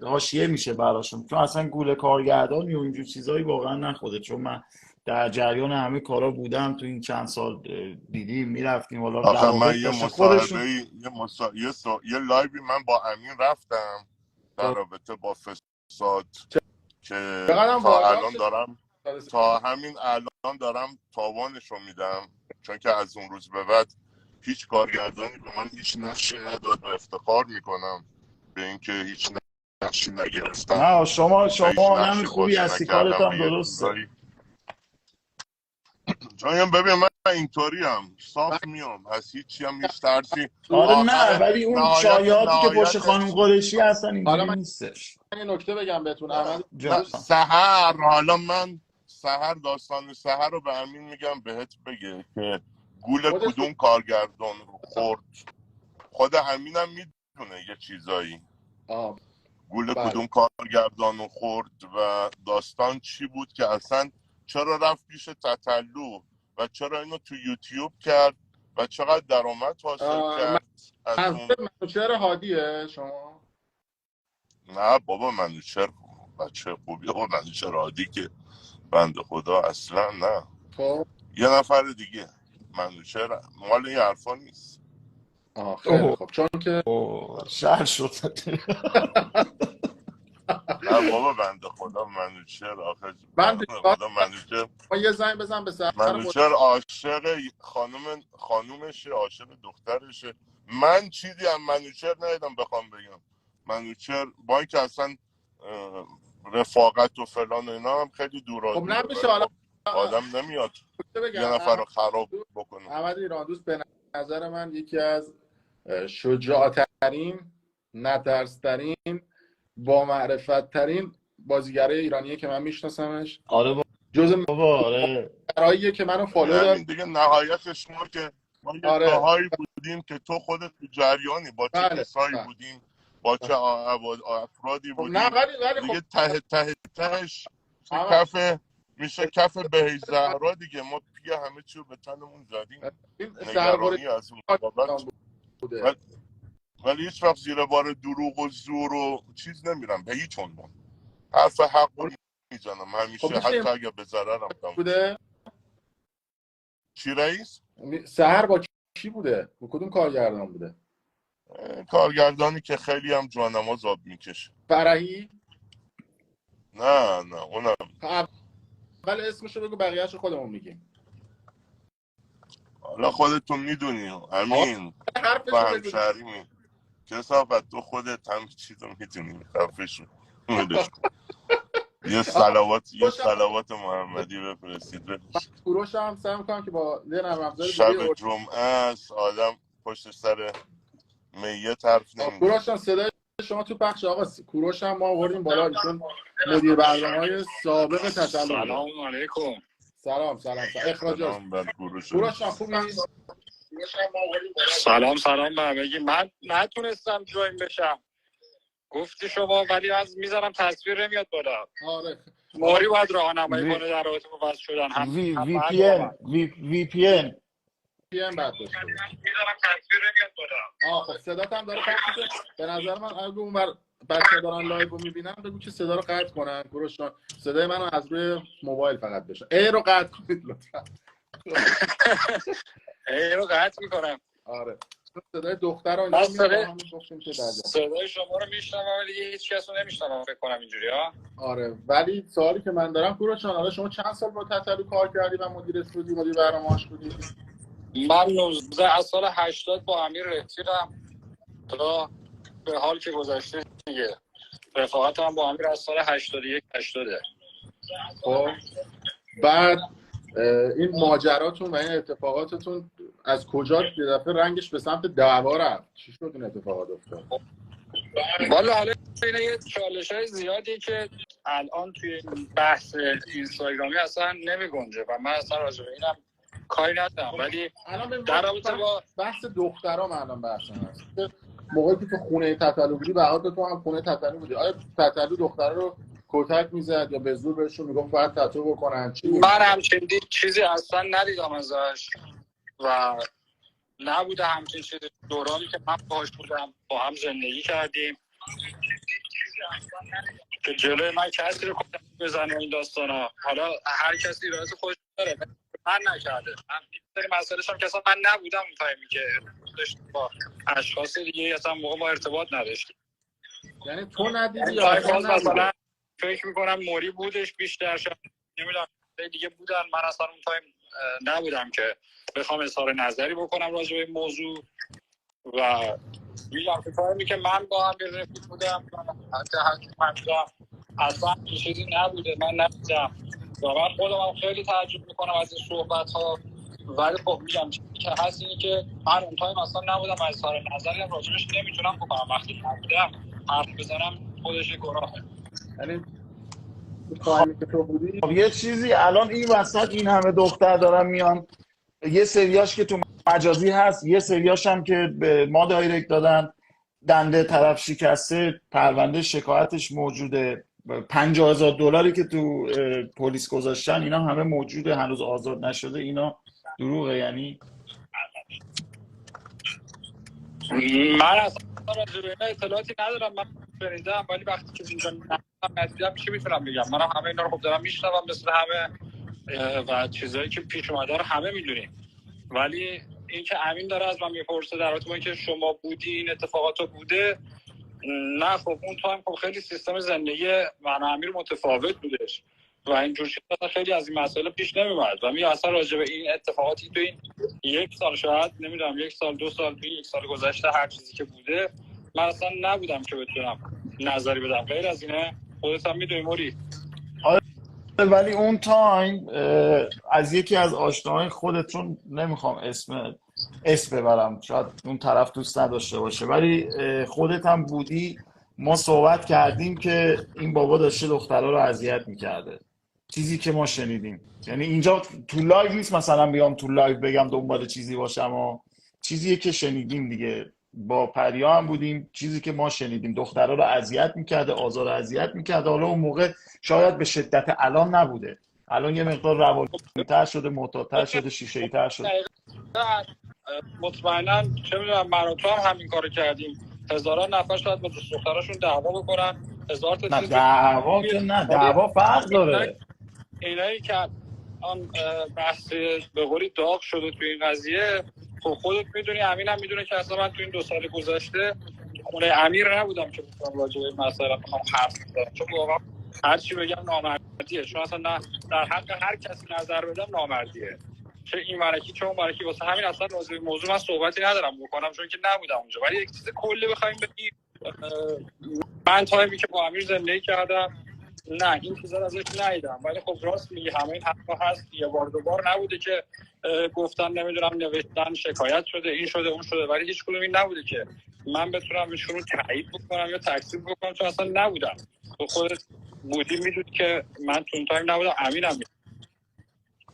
حاشیه میشه براشون، چون اصلا گول کارگردانی و اینجور چیزایی واقعا نخوده، چون من در جریان همه کارا بودم تو این چند سال، دیدیم میرفتیم، حالا آخه من روابط یه داشته خودشون. یه لایوی من با امین رفتم در رابطه با فساد که چقدرم واضح شد. تا همین الان دارم تاوانش رو میدم، چون که از اون روز به بعد هیچ کارگردانی به من هیچ نقشی نداد و افتخار میکنم به اینکه هیچ نقشی نگرفتم نه شما و هیچ آدم نقشی خوبی بازی هستی، کارت نکردم هم به یه درسته. چیزایی. چون ببین من اینطوری هم صاف میام، از هیچی هم هیچ ترسی. آره نه، ولی اون شایعاتی که پشت خانم نهایتش قریشی اصلا حالا اینجوری من نیستش. یه نکته بگم بهتون. احمد نه دوست سحر، حالا من داستان سحر رو به امین میگم بهت بگه که گول خودش کدوم کارگردان رو خورد. خود امینم میدونه یه چیزایی گول بله. کدوم کارگردان رو خورد و داستان چی بود که اصلا چرا رفت پیش تتلو و چرا اینو تو یوتیوب کرد و چقدر درآمد حاصل کرد از اون. منوچهر هادیه شما؟ نه بابا منوچهر بچه خوبیه، بابا منوچهر عادی که بنده خدا اصلا نه. خب یه نفر دیگه منوچهر مال این حرفا نیست. خیلی خب، چون که شهر شد. نه بابا بنده خدا منوچهر آخه من بنده خدا ما یه زنگ بزن به سر منوچهر عاشق خانومشه، عاشق دخترشه. من چیزی هم منوچهر ندیدم بخوام بگم. منوچهر با اینکه اصلا رفاقت و فلان و اینا هم خیلی دورا خب دوره، نمیشه. ولی حالا خب آدم نمیاد بگم یه نفر رو خراب بکنه. احمد ایران دوست به نظر من یکی از شجاعترین، نترس‌ترین، با معرفت بازیگرای ایرانیه که من میشناسمش. آره جز بابا آره. ماراییه که منو فالو داره. همین دیگه نهایتش ما که ما یه جاهایی بودیم که تو خودت تو جریانی با چه کسایی بودیم، با چه افرادی بودیم. نه ولی دیگه تهش میشه کف بهش زهرا دیگه. ما پیه همه چی رو به تنمون زدیم، نگرانی از اون بابت. ولی هیچ وقت زیر بار دروغ و زور و چیز نمیرم به هیچ عنوان. حرف حق رو میزنم همیشه، حتی اگه به ضررم بوده. چی رئیس؟ سحر با کی بوده؟ با کدوم کارگردان بوده؟ کارگردانی که خیلی هم جانماز آب میکشه. فرحی؟ نه اونم اول اسمشو بگو، بقیه‌اشو خودمون میگیم. حالا خودتون میدونی. امین و همشهریمی کسافت تو خودت هم چیزو میدونی، خفه شو. ولش کن. یه صلوات محمدی بفرستید. کوروش هم سعی میکنم که با یه نرم افزار دیگه شب جمعه است، آدم پشت سر میت حرف نمیزنه. کوروش هم صدای شما تو پخش آقا. کوروش هم ما آوردیم بالا، ایشون مدیر برنامه‌های سابق تسلط. سلام علیکم. سلام. اخراجات. کوروش هم خوبی؟ سلام به همگی. من نتونستم جوین بشم، گفتی شما، ولی از میذارم تصویر نمیاد بالا. آره موری باید راهنمایی کنه در رابطه با وصل شدن. وی پی ان بعد داشته میذارم تصویر نمیاد بالا. خب صدات هم داره پخش میشه. به نظر من اگه اونور بچه‌ها دارن لایو رو میبینن بگو که صدا رو قطع کنن. کوروش جان صدای منو از روی موبایل فقط بشه. رو قطع کنید لطفا. رو قطع میکنم. آره صدای دختر رو من صدای شما رو میشنوم ولی هیچ کس رو نمیشنوم فکر کنم اینجوری ها. آره ولی سوالی که من دارم کوروش جان، حالا شما چند سال با تتلو کار کردی و مدیر استودیو مدیر برنامه‌اش بودی؟ من 19 از سال 80 با امیر رفیقم تا به حال که گذشته دیگه. رفاقت من با امیر از سال 81 80. خب بعد این ماجراتون و این اتفاقاتتون از کجا یه دفعه رنگش به سمت دعوا رفت؟ چی شد این اتفاقات افتاد؟ والا حالا یه چالش‌های زیادی که الان توی بحث اینستاگرامی اصلا نمی‌گنجه و من اصلا راجع به اینم کاری ندارم، ولی در رابطه با بحث دخترها من الان بحثم هست. موقعی که تو خونه تتلو بودی به حال تو هم خونه تتلو بودی، آیا تتلو دخترها رو کتک میزد یا به زور بهشون میگفت باید تتو بکنن؟ من همچین چیزی اصلا ندیدم ازش و نبوده همچین چیزی. دورانی که من باهاش بودم با هم زندگی کردیم که جلوی من کسی رو کتک بزنه این داستانا. حالا هر کسی ایرادات خودش داره، من نکرده. من این مسئله‌ش هم که اصلا من نبودم اون تایمی که داشتم با اشخاص دیگه اصلا موقع ما ارتباط نداشتیم. یعنی تو ندیدی یا مثلا فکر میکنم موری بودش بیشتر، شاید نمیدونم دیگه بودن. من اصلا اون تایم نبودم که بخوام اظهار نظری بکنم راجع به این موضوع و میگم که تایمی که من با هم رفیق بودم اصلا چیزی نبوده، من نبودم و من خودم هم خیلی تعجب میکنم از این صحبت ها. ولی خب میگم که هست اینه که من اون تایم اصلا نبودم، از اظهار نظری هم راجبش نمیتونم بکنم. وقتی نبودم حرف بزنم خودش گناهه. یعنی تایمی که تو بودی یه چیزی الان این وسط این همه دختر دارن میان، یه سریاش که تو مجازی هست، یه سریاش هم که به ما دایرکت دادن، دنده طرف شکسته، پرونده شکایتش موجوده، $50,000 که تو پلیس گذاشتن، اینا همه موجوده، هنوز آزاد نشده. اینا دروغه یعنی؟ من اصلا راجع به اینا اطلاعاتی ندارم، من شنیدم ولی وقتی که اینجا ندیدم چی میتونم بگم؟ منم همه اینا رو خب دارم میشنوم مثل همه و چیزایی که پیش اومده رو همه میدونیم. ولی این که امین داره از من میپرسه در رابطه با اینکه شما بودی این اتفاقات بوده، نه خب اون تایم خب خیلی سیستم زندگی من و امیر متفاوت بودش و اینجور چیزا خیلی از این مسائل پیش نمیومد و می اصلا راجع به این اتفاقاتی تو این یک سال، شاید نمیدونم یک سال دو سال، تو یک سال گذشته هر چیزی که بوده من اصلا نبودم که بتونم نظری بدم. غیر از اینه خودت هم میدونی موری. ولی اون تایم از یکی از آشناهای خودتون، نمیخوام اسم ببرم، شاید اون طرف دوست نداشته باشه، ولی خودت هم بودی، ما صحبت کردیم که این بابا داشته دخترها رو اذیت میکرده، چیزی که ما شنیدیم. یعنی اینجا تو لایو نیست مثلا بیام تو لایو بگم دنبال چیزی باشم و چیزیه که شنیدیم دیگه. با پریا هم بودیم، چیزی که ما شنیدیم دخترها رو اذیت میکرده، آزار اذیت میکرده. حالا اون موقع شاید به شدت الان نبوده، الان یه مقدار روانی‌تر شده، معتادتر شده، شیشه‌ای‌تر شده. مطمئنا چه میدونم من و تو هم همین کارو کردیم. هزاران نفر شاید با دختراشون دعوا بکنن، هزار تا چیز. دعوا که نه، دعوا فرق داره. اینایی که آن بحث به قولی داغ شده تو این قضیه، خب خودت میدونی، امین هم میدونه که اصلا من تو این 2 سال گذشته خونه امیر نبودم که بتونم راجع به مسائل بخوام حرف بزنم، چون واقعا هر چی بگم نامردیه، چون اصلا در حق هر کسی نظر بدم نامردیه. چه این ورکی چه اون ورکی. واسه همین اصلا موضوع من صحبتی ندارم بکنم چون که نبودم اونجا. ولی یک چیز کلی بخوایم بگیم، من تایمی که با امیر زندگی کردم نه این چیزا ازش ندیدم. ولی خب راست میگی، همه این حرفا هست، یه بار دو بار نبوده که گفتن نمیدونم نوشتن شکایت شده این شده اون شده، ولی هیچ کدوم این نبوده که من بتونم ایشون رو تایید بکنم یا تکذیب بکنم، چون اصلا نبودم. تو خودت بودی میدونی که من تو اون تایم نبودم، امینم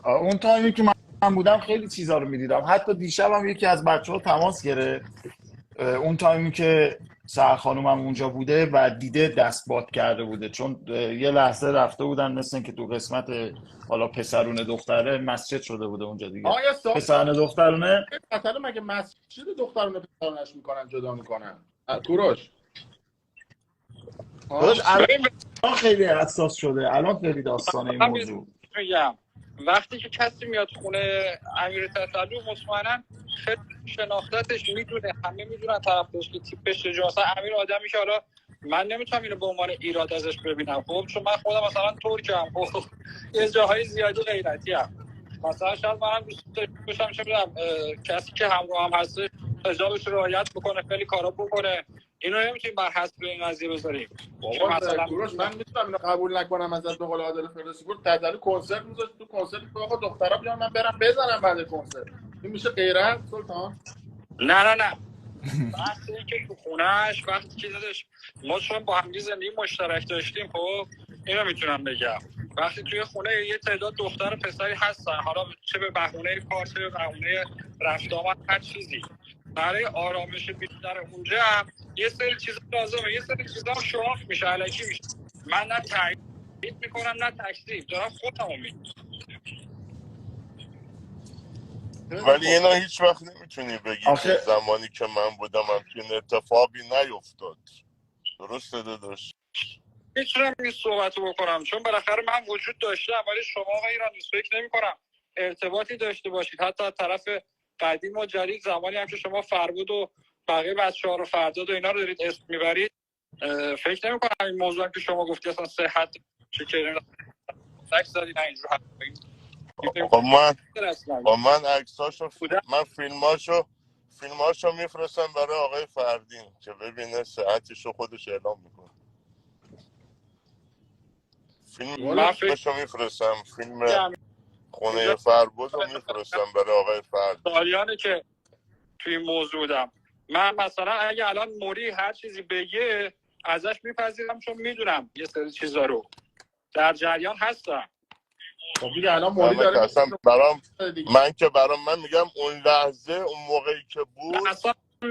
اون تایمی که من بودم خیلی چیزا رو میدیدم. حتی دیشبم یکی از بچه‌ها تماس گرفت، اون تایمی که سهر خانومم اونجا بوده و دیده دست باد کرده بوده، چون یه لحظه رفته بودن مثل که تو قسمت حالا پسرونه دختره مسجد شده بوده اونجا دیگه. آقا یه سوال پسرونه دخترونه مثلا مگه مسجد دخترونه پسرونش میکنن جدا میکنن؟ کوروش داداش ها الان خیلی حساس شده، الان خیلی داستانه این موضوع. میگم وقتی که کسی میاد خونه امیر تسلو مطمئنا خیلی شناختتش، میدونه، همه میدونن طرفش که تیپش چجوریه. مثلا امیر آدمی که حالا من نمیتونم اینو به عنوان ایراد ازش ببینم، خب چون من خودم مثلا ترکم، خب یه جاهای زیادی غیرتی ام. مثلا شاید منم دوست داشته باشم چه میدونم کسی که همراه هم هست حجابش رو رعایت بکنه، خیلی کارا بکنه. اینو نمیتونیم بر حسب این قضیه بذاریم که بابا مثلا کوروش من میتونم اینو قبول نکنم ازت. به قول عادل فردوسی بود تدلی کنسرت میذاشت، تو کنسرت تو آقا دخترا بیان من برم بزنم بعد کنسرت. این میشه غیرت سلطان؟ نه بحث این که تو خونهش وقتی که دادش ما چون با هم زندگی مشترک داشتیم، خب اینو میتونم بگم وقتی توی خونه یه تعداد دختر و پسری هستن، حالا چه به بهونه کار چه به بهونه رفت آمد هر چیزی، برای آرامش بیشتر اونجا هم یه سری چیزا لازمه، یه سری چیزا هم شواف میشه، الکی میشه. من نه تایید میکنم نه تکذیب، دارم خودمو میگم. ولی اینا هیچ وقت نمیتونی بگی که آخه زمانی که من بودم همچین اتفاقی نیفتاد. درسته داداش؟ میتونم این صحبت رو بکنم چون بالاخره من وجود داشتم، ولی شما آقای ایرانی فکر نمی کنم ارتباطی داشته باشید حتی از طرف قدیم و جدید. زمانی هم که شما فربود و بقیه بچه‌ها رو فرداد و اینا رو دارید اسم میبرید، فکر نمی کنم این موضوع که شما گفتی اصلا صحت چه عکس زدی نه اینجور خب من عکساشو من فیلماشو میفرستم برای آقای فردین که ببینه صحتشو خودش اعلام میکنه. فیلماشو میفرستم، فیلم خونه فربود رو میفرستم برای آقای فردین. سالیانه که توی این موضوع بودم. من مثلا اگه الان موری هر چیزی بگه ازش میپذیرم چون میدونم یه سری چیزا رو در جریان هستم. خب دیگه الان موری داره اصلا برام من میگم اون لحظه اون موقعی که بود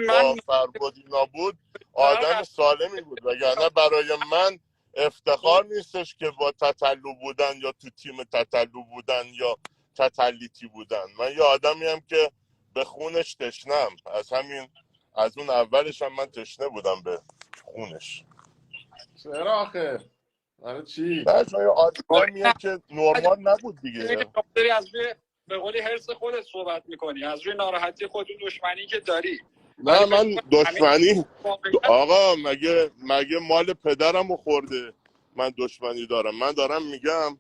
با فربودینا بود آدم سالمی بود، وگرنه برای من افتخار نیستش که با تتلو بودن یا تو تیم تتلو بودن یا تتلیتی بودن. من یه آدمی هم که به خونش تشنم، از اون اولش هم من تشنه بودم به خونش. چرا آخه؟ آره چی؟ نه جای آدمیه که نرمال نبود دیگه. داری از روی به قولی حرص خودت صحبت میکنی، از روی ناراحتی خودت، دشمنی که داری. نه من دشمنی آقا مگه مال پدرمو خورده من دشمنی دارم؟ من دارم میگم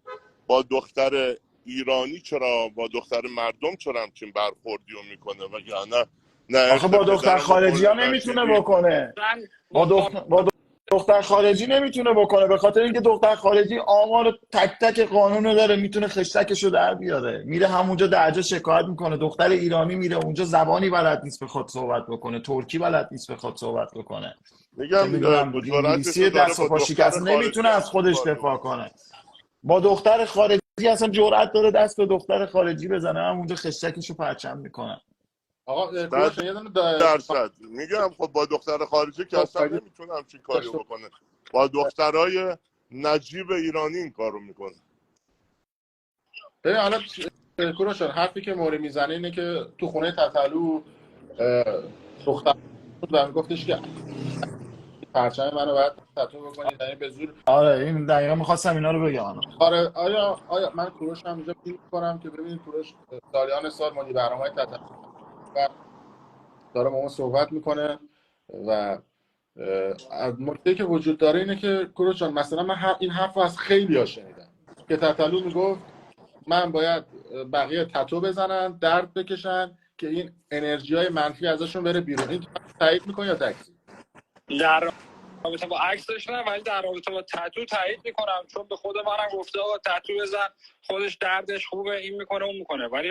با دختر ایرانی چرا با دختر مردم چرا همچین برخوردیو میکنه؟ وگرنه نه آخه با دختر خارجی ها نمیتونه بکنه، با دختر خارجی نمیتونه بکنه به خاطر اینکه دختر خارجی آمار تک تک قانونو داره، میتونه خشتکشو در بیاره، میره همونجا درجا شکایت میکنه. دختر ایرانی میره اونجا زبانی بلد نیست بخواد صحبت بکنه، ترکی بلد نیست بخواد صحبت بکنه، میگم انگلیسی دست و پا شکسته نمیتونه از خودش دفاع کنه. با دختر خارجی اصلا جرأت داره دست به دختر خارجی بزنه، همونجا خشتکشو پرچم میکنه. آقا کوروش یه دونه درصد میگم خب با دختر خارجی که اصلا نمیتونه همچین کاریو بکنه، با دخترای نجیب ایرانی این کارو میکنه. ببین حالا کوروش حرفی که موری میزنه اینه که تو خونه تتلو دختر بود و میگفتش که پرچم منو باید تتو بکنید، یعنی به زور. آره این دقیقا میخواستم اینا رو بگم. آره آیا من کوروش هم اینجا فیلم کنم که ببینید کوروش سالیان سال مدیر برنامه‌های تتلو داره با ما صحبت میکنه و نکته که وجود داره اینه که کوروش جان مثلا من این حرف رو از خیلی ها شنیدم که تتلو میگفت من باید بقیه تتو بزنن، درد بکشن که این انرژی های منفی ازشون بره بیرون. این تایید میکنی یا تکذیب؟ در رابطه با عکسش نه، ولی در رابطه با تتو تایید میکنم، چون به خود منم گفته آقا تتو بزن، خودش دردش خوبه، این میکنه اون میکنه، ولی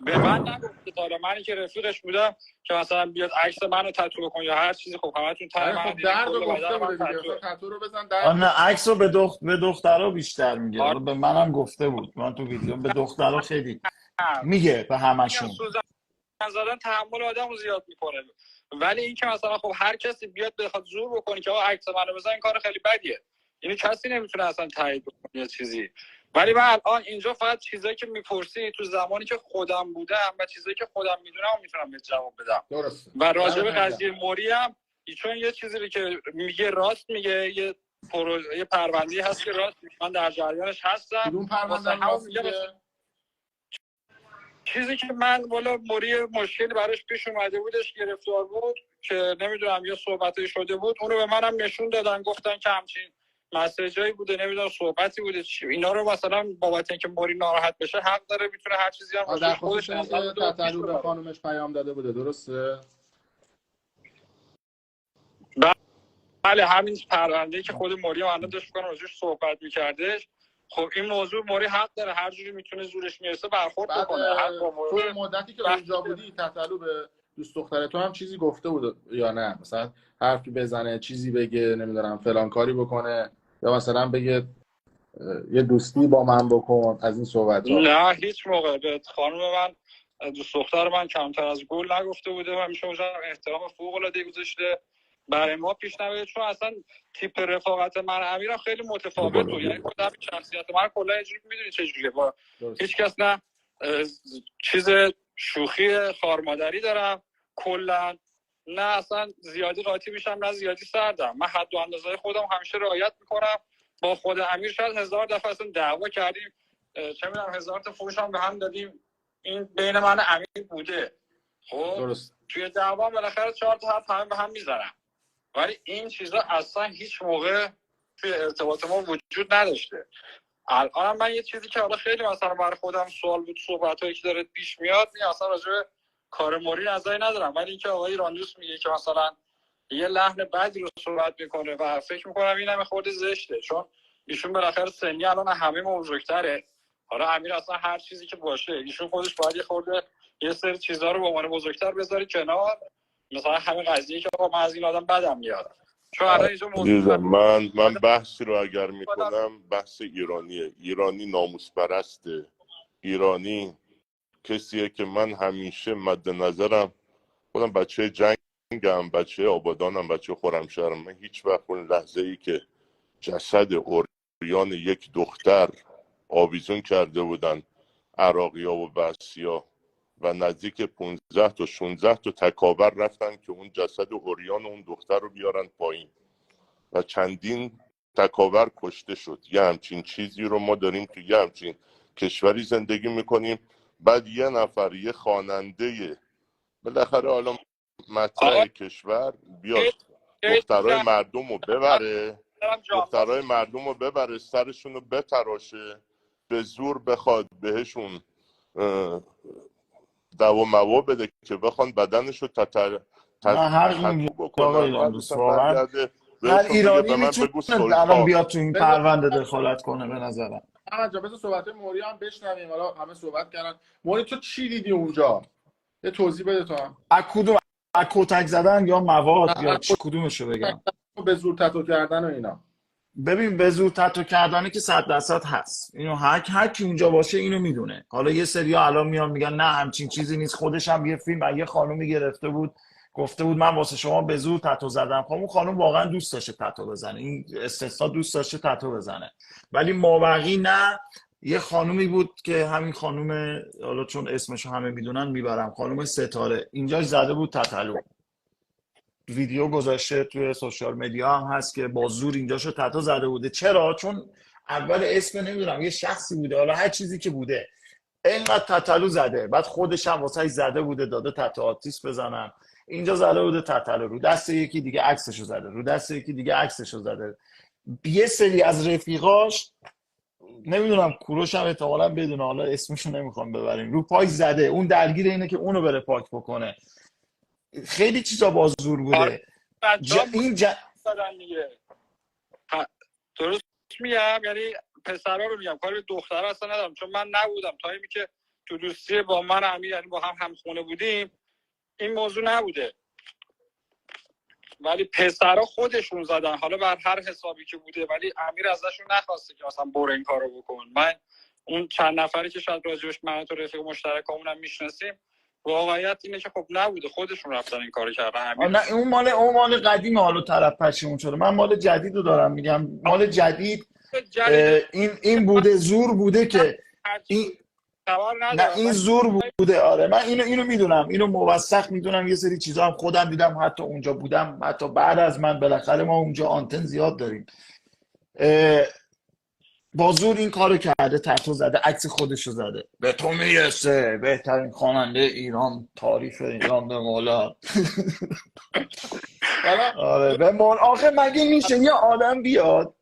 به من نگفته تا حالا. منی که رفیقش بودم که مثلا بیاد عکس منو تتو بکن یا هر چیزی، خب همتون تای من خب دیدین درد کل رو گفته بدن من بوده دیگه، تتوه. تتو رو بزن درد. نه عکس رو به دخترها بیشتر میگه، آره. به منم گفته بود، من تو ویدیو به دخترها خیلی نه. میگه، به میگم همشون. سوزن زدن تحمل آدمو زیاد میکنه، ولی این که مثلا خب هر کسی بیاد بخواد زور بکنه که آقا عکس منو بزن، این کار خیلی بدیه. یعنی کسی نمیتونه اصلا تایید بکنه یا چیزی. ولی من الان اینجا فقط چیزایی که میپرسی تو زمانی که خودم بودم و چیزایی که خودم میدونم میتونم بهت جواب بدم. درسته. و راجع به قضیه موری هم چون یه چیزی که میگه راست میگه، یه پرونده هست که راست میگه، من در جریانش هستم. کدوم پرونده راست میگه؟ چیزی که من والا موری مشکلی براش پیش اومده بودش، گرفتار بود که نمیدونم یه صحبتی شده بود، اونو به منم نشون دادن، گفتن که همچین مسیجایی بوده، نمیدونم صحبتی بوده چی اینا رو، مثلا بابت اینکه موری ناراحت بشه حق داره، میتونه هر چیزی هم در خودش خصوص تتلو به خانومش پیام داده بوده، درسته؟ بله همین پرونده‌ای که خود موری هم داشت فکر کنم راجعش صحبت می‌کردش. خب این موضوع موری حق داره هر جوری میتونه زورش میرسه برخورد بکنه. تو مدتی که اونجا بودی تتلو به دوست دختر تو هم چیزی گفته بود یا نه؟ مثلا حرفی بزنه، چیزی بگه، نمیدونم فلان کاری بکنه، یا مثلا بگه یه دوستی با من بکن، از این صحبت ها؟ نه هیچ موقع به خانم من، دوست دختر من کمتر از گل نگفته بوده و همیشه اونجا احترام فوق العاده گذاشته برای ما پیش نمیاد، چون اصلا تیپ رفاقت من امیرم خیلی متفاوت بود. یعنی خود همین شخصیت من کلا اینجوری میدونی چجوریه، با هیچ کس نه چیز شوخی خارمادری دارم کلا، نه اصلا زیادی قاطی میشم نه زیادی سردم. من حد و اندازه خودم همیشه رعایت میکنم. با خود امیر شاید 1000 دفعه اصلا دعوا کردیم، چه میدونم 1000 تا فوش هم به هم دادیم، این بین من و امیر بوده. خب درست. توی دعوا بالاخره 4 تا حرف همه به هم میزنن، ولی این چیزا اصلا هیچ موقع توی ارتباط ما وجود نداشته. الان من یه چیزی که حالا خیلی مثلا برای خودم سوال بود، صحبتایی که داره پیش میاد، می اصلا راجع به کار موری نظری ندارم، ولی اینکه آقای راندوس میگه که مثلا یه لحن بدی رو صحبت میکنه و فکر میکنم اینم خورده زشته، چون ایشون بالاخره سنی الان همه ما بزرگتره. حالا امیر اصلا هر چیزی که باشه ایشون خودش باید یه خورده یه سری چیزا رو به عنوان بزرگتر بذاره کنار، مثلا همین قضیه که آقا من از این آدم بدم میاد. چون الان اینجا موضوع من بحثی رو اگر میکنم بحث ایرانیه. ایرانی ناموس پرسته. ایرانی کسیه که من همیشه مد نظرم، خودم بچه جنگم، بچه آبادانم، بچه خرمشهرم، من هیچ وقت اون لحظه ای که جسد اوریان یک دختر آویزون کرده بودن عراقی‌ها و بعثی‌ها و نزدیک 15 تا 16 تا تکاور رفتن که اون جسد اوریان اون دختر رو بیارن پایین و چندین تکاور کشته شد. یه همچین چیزی رو ما داریم تو یه همچین کشوری زندگی میکنیم. بعد یه نفر، یه خواننده بالاخره حالا مطرح کشور بیاد دخترای مردم رو ببره، دخترای مردم رو ببره، سرشون رو بتراشه، به زور بخواد بهشون دوا موا بده که بخوان بدنشو تتو بکنن. بعدش هم برگرده هر ایرانی به من میتونه بگو الان سلطان. بیاد تو این پرونده دخالت کنه به نظرم. احمد جان بذار صحبت موری هم بشنویم، حالا همه صحبت کردن. موری تو چی دیدی اونجا؟ یه توضیح بده تو هم. از کدوم؟ از کتک زدن یا مواد یا چی کدومشو بگم؟ به زور تتو کردن و اینا. ببین به زور تتو کردنه که 100% هست، اینو هر کی اونجا باشه اینو میدونه. حالا یه سریا الان میان میگن نه همچین چیزی نیست. خودش هم یه فیلم یه خانومی گرفته بود گفته بود من واسه شما به زور تتو زدم. خب اون خانم واقعا دوست داشته تتو بزنه، این استثنا دوست داشته تتو بزنه، ولی مابقی نه. یه خانومی بود که همین خانم، حالا چون اسمشو همه میدونن میبرم، خانم ستاره، اینجاش زده بود تتلو، ویدیو گذاشته توی سوشال مدیا هم هست که با زور اینجاشو تتو زده بوده. چرا؟ چون اول اسم نمیدونم یه شخصی بوده، حالا هر چیزی که بوده، اینقدر تتلو زده. بعد خودش هم واسه زده بوده داده تتو آتیس بزنن، اینجا زده بوده تتلو، رو دست یکی دیگه عکسشو زده، رو دست یکی دیگه عکسشو زده. یه سری از رفیقاش نمیدونم کوروش هم احتمالاً بدونه، حالا اسمشو نمیخوام ببریم، رو پاک زده، اون درگیر اینه که اونو بره پاک بکنه. خیلی چیزا با زور آره بوده. بچه‌ها این دادن دیگه. درست میگم، یعنی پسرا رو میگم، کاری به دخترا اصلا ندارم، چون من نبودم تایمی که تو دوستی با من امیر، یعنی با هم همخونه بودیم، این موضوع نبوده. ولی پسرا خودشون زدن، حالا بر هر حسابی که بوده، ولی امیر ازشون نخواسته که مثلا برو این کارو بکن. من اون چند نفری که شاید راجبش من تو رفیق مشترکامون هم میشناسیم، واقعیت اینه که خب نبوده، خودشون رفتن این کارو کردن. امیر نه اون مال قدیم، حالا طرف پشیمون شده. من مال جدید رو دارم میگم. مال جدید جدید این بوده، زور بوده که این، خبر نه ندارم، این ولی زور بوده. آره من اینو میدونم، اینو موثق میدونم. یه سری چیزا هم خودم دیدم، حتی اونجا بودم، حتی بعد از من. بالاخره ما اونجا آنتن زیاد داریم. با زور این کارو کرده، تتو زده، عکس خودشو زده، به تو میرسه بهترین خواننده ایران، تاریخ ایران به مولا. حالا آره به مول. آخه مگه میشه یه آدم بیاد،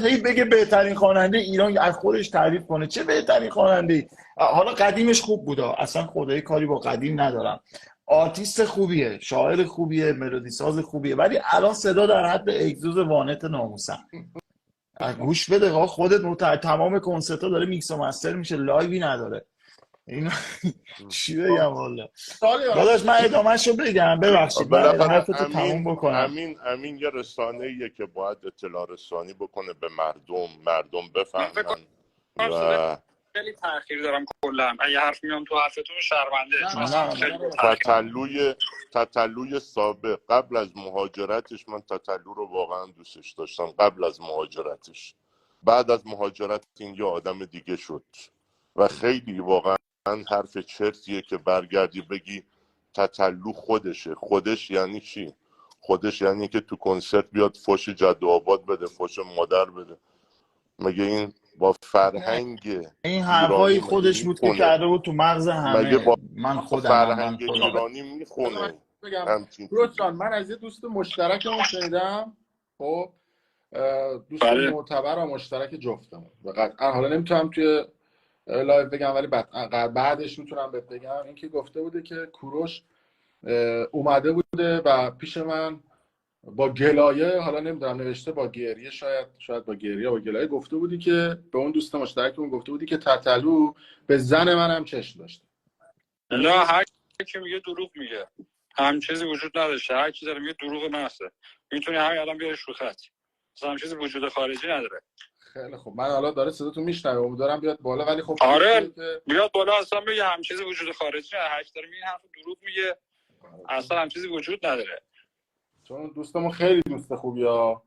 هی بگه بهترین خواننده ایران، از خودش تعریف کنه؟ چه بهترین خواننده؟ حالا قدیمش خوب بوده، اصلا خدای کاری با قدیم ندارم، آرتیست خوبیه، شاعر خوبیه، ملودی ساز خوبیه، ولی الان صدا در حد اگزوز وانت ناموسن. گوش بده خودت تمام کنسرت‌ها داره میکس و مستر میشه، لایوی نداره. این چی بگم والا. سوالی دارم. داداش من ادامه‌شو بگم، ببخشید من بالاخره حرفتو تموم بکنم. امین یه رسانه‌ایه که باید اطلاع رسانی بکنه به مردم من فکر بفهمن. کنم صدای و خیلی تاخیر دارم کلا، اگه حرف میام تو حرفتون شرمنده، نه چون نه اصلا نه خیلی نه تاخیر. تتلوی سابق قبل از مهاجرتش، من تتلو رو واقعا دوستش داشتم قبل از مهاجرتش. بعد از مهاجرت این یه آدم دیگه شد و خیلی واقعا حرف چرتیه که برگردی بگی تتلو خودش یعنی چی؟ خودش یعنی که تو کنسرت بیاد فوش جد و آباد بده، فوش مادر بده. مگه این با نه فرهنگ این ایرانی حرفایی مگه خودش بود که میخونه؟ کرده بود تو مغز مگه همه. با من فرهنگ خودم. ایرانی بذار من میخونه بگم. همچین روشان، چیزی؟ من از یه دوست مشترکمون شنیدم. خب دوست بله معتبر و مشترک جفتمون و قطعا حالا نمیتونم توی لایو بگم، ولی بعدش میتونم بهت بگم. اینکه گفته بوده که کوروش اومده بوده و پیش من با گلایه، حالا نمیدونم نوشته با گریه، شاید با گریه با گلایه، گفته بودی که به اون دوست مشترکمون گفته بودی که تتلو به زن منم چشم داشته. نه، هر کی میگه دروغ میگه، هم چیزی وجود نداشته. هر کی داره میگه دروغ محضه، میتونی همین الان بیارش رو خط، اصلا هم چیزی وجود خارجی نداره. خیلی خب، من حالا داره صداتون میشنوه، امیدوارم بیاد بالا، ولی خب آره بیاد بالا، اصلا میگه هم چیزی وجود خارجی نداره. هر کی داره میگه حرف دروغ میگه، اصلا هم چیزی وجود نداره. چون دوستمون خیلی دوست خوبیه. و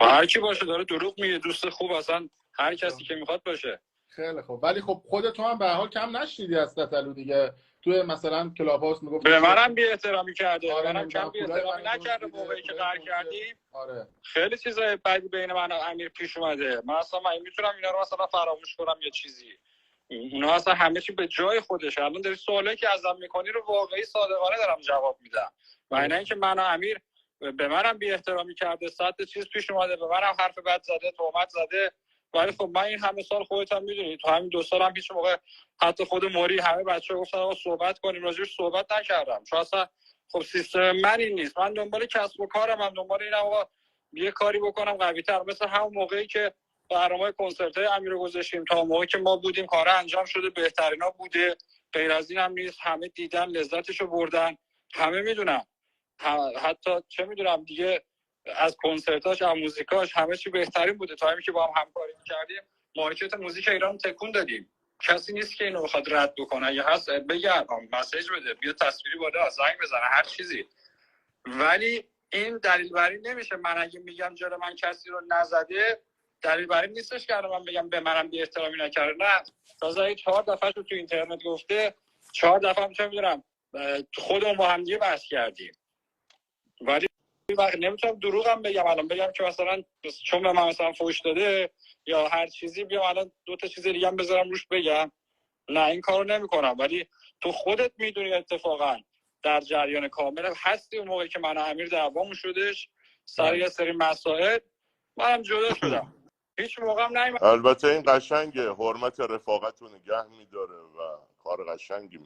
هر کی باشه داره دروغ میگه، دوست خوب اصلا هر کسی که میخواد باشه. خیلی خب، ولی خب خودت هم به هر حال کم نشنیدی از تتلو دیگه. تو مثلا کلاب هاوس میگفت به منم بی احترامی کرده، آره، منم کم بی احترامی نکرده موقعی که قرار کردیم. آره خیلی چیزای بدی بین من و امیر پیش اومده. من اصلا میتونم اینا رو مثلا فراموش کنم یا چیزی؟ اونا اصلا همه چی به جای خودشه. الان داری سوالی که ازم میکنی رو واقعی صادقانه دارم جواب میدم، و اینا اینکه من و امیر به منم بی احترامی کرده، صد چیز پیش اومده، به منم حرف بد زده، تهمت زده. ولی خب من این همه سال خودت هم میدونی، تو همین 2 سال هم هیچ موقع حتی خود موری همه بچه‌ها گفتن آقا صحبت کنیم، راجعش صحبت نکردم، چون اصلا خب سیستم من این نیست. من دنبال کسب و کارم، هم دنبال اینم آقا یه کاری بکنم قوی‌تر. مثل همون موقعی که برنامه کنسرت‌های امیر رو گذاشتیم، تا موقعی که ما بودیم کارا انجام شده، بهترینا بوده، غیر از این هم نیست. همه دیدن، لذتشو بردن، همه میدونن، حتی چه میدونم دیگه، از کنسرتاش، از موزیکاش، همه چی بهترین بوده. تا همین که با هم همکاری می‌کردیم مارکت موزیک ایران تکون دادیم. کسی نیست که اینو بخواد رد بکنه. اگه هست بگم، مسیج بده، بیا تصویری بالا، زنگ بزنه، هر چیزی. ولی این دلیل بر این نمیشه من اگه میگم جلو من کسی رو نزده، دلیل بر این نیستش که من بگم به منم بی احترامی نکرده. نه، تازه 4 دفعه تو اینترنت گفته، 4 دفعه هم چه میدونم خودمون با هم دیگه بحث کردیم. ولی وقت نمیتونم دروغم بگم الان، بگم که مثلا چون به من مثلا فوش داده یا هر چیزی، بیام الان 2 تا چیز دیگه هم بذارم روش بگم. نه، این کارو نمیکنم. ولی تو خودت میدونی اتفاقا در جریان کامل هستی. اون موقعی که من و امیر دعوامون شدش سر یه سری مسائل، منم جدا شدم. هیچ موقع هم نیومد. البته این قشنگه، حرمت رفاقت رو نگه میداره و کار قشنگی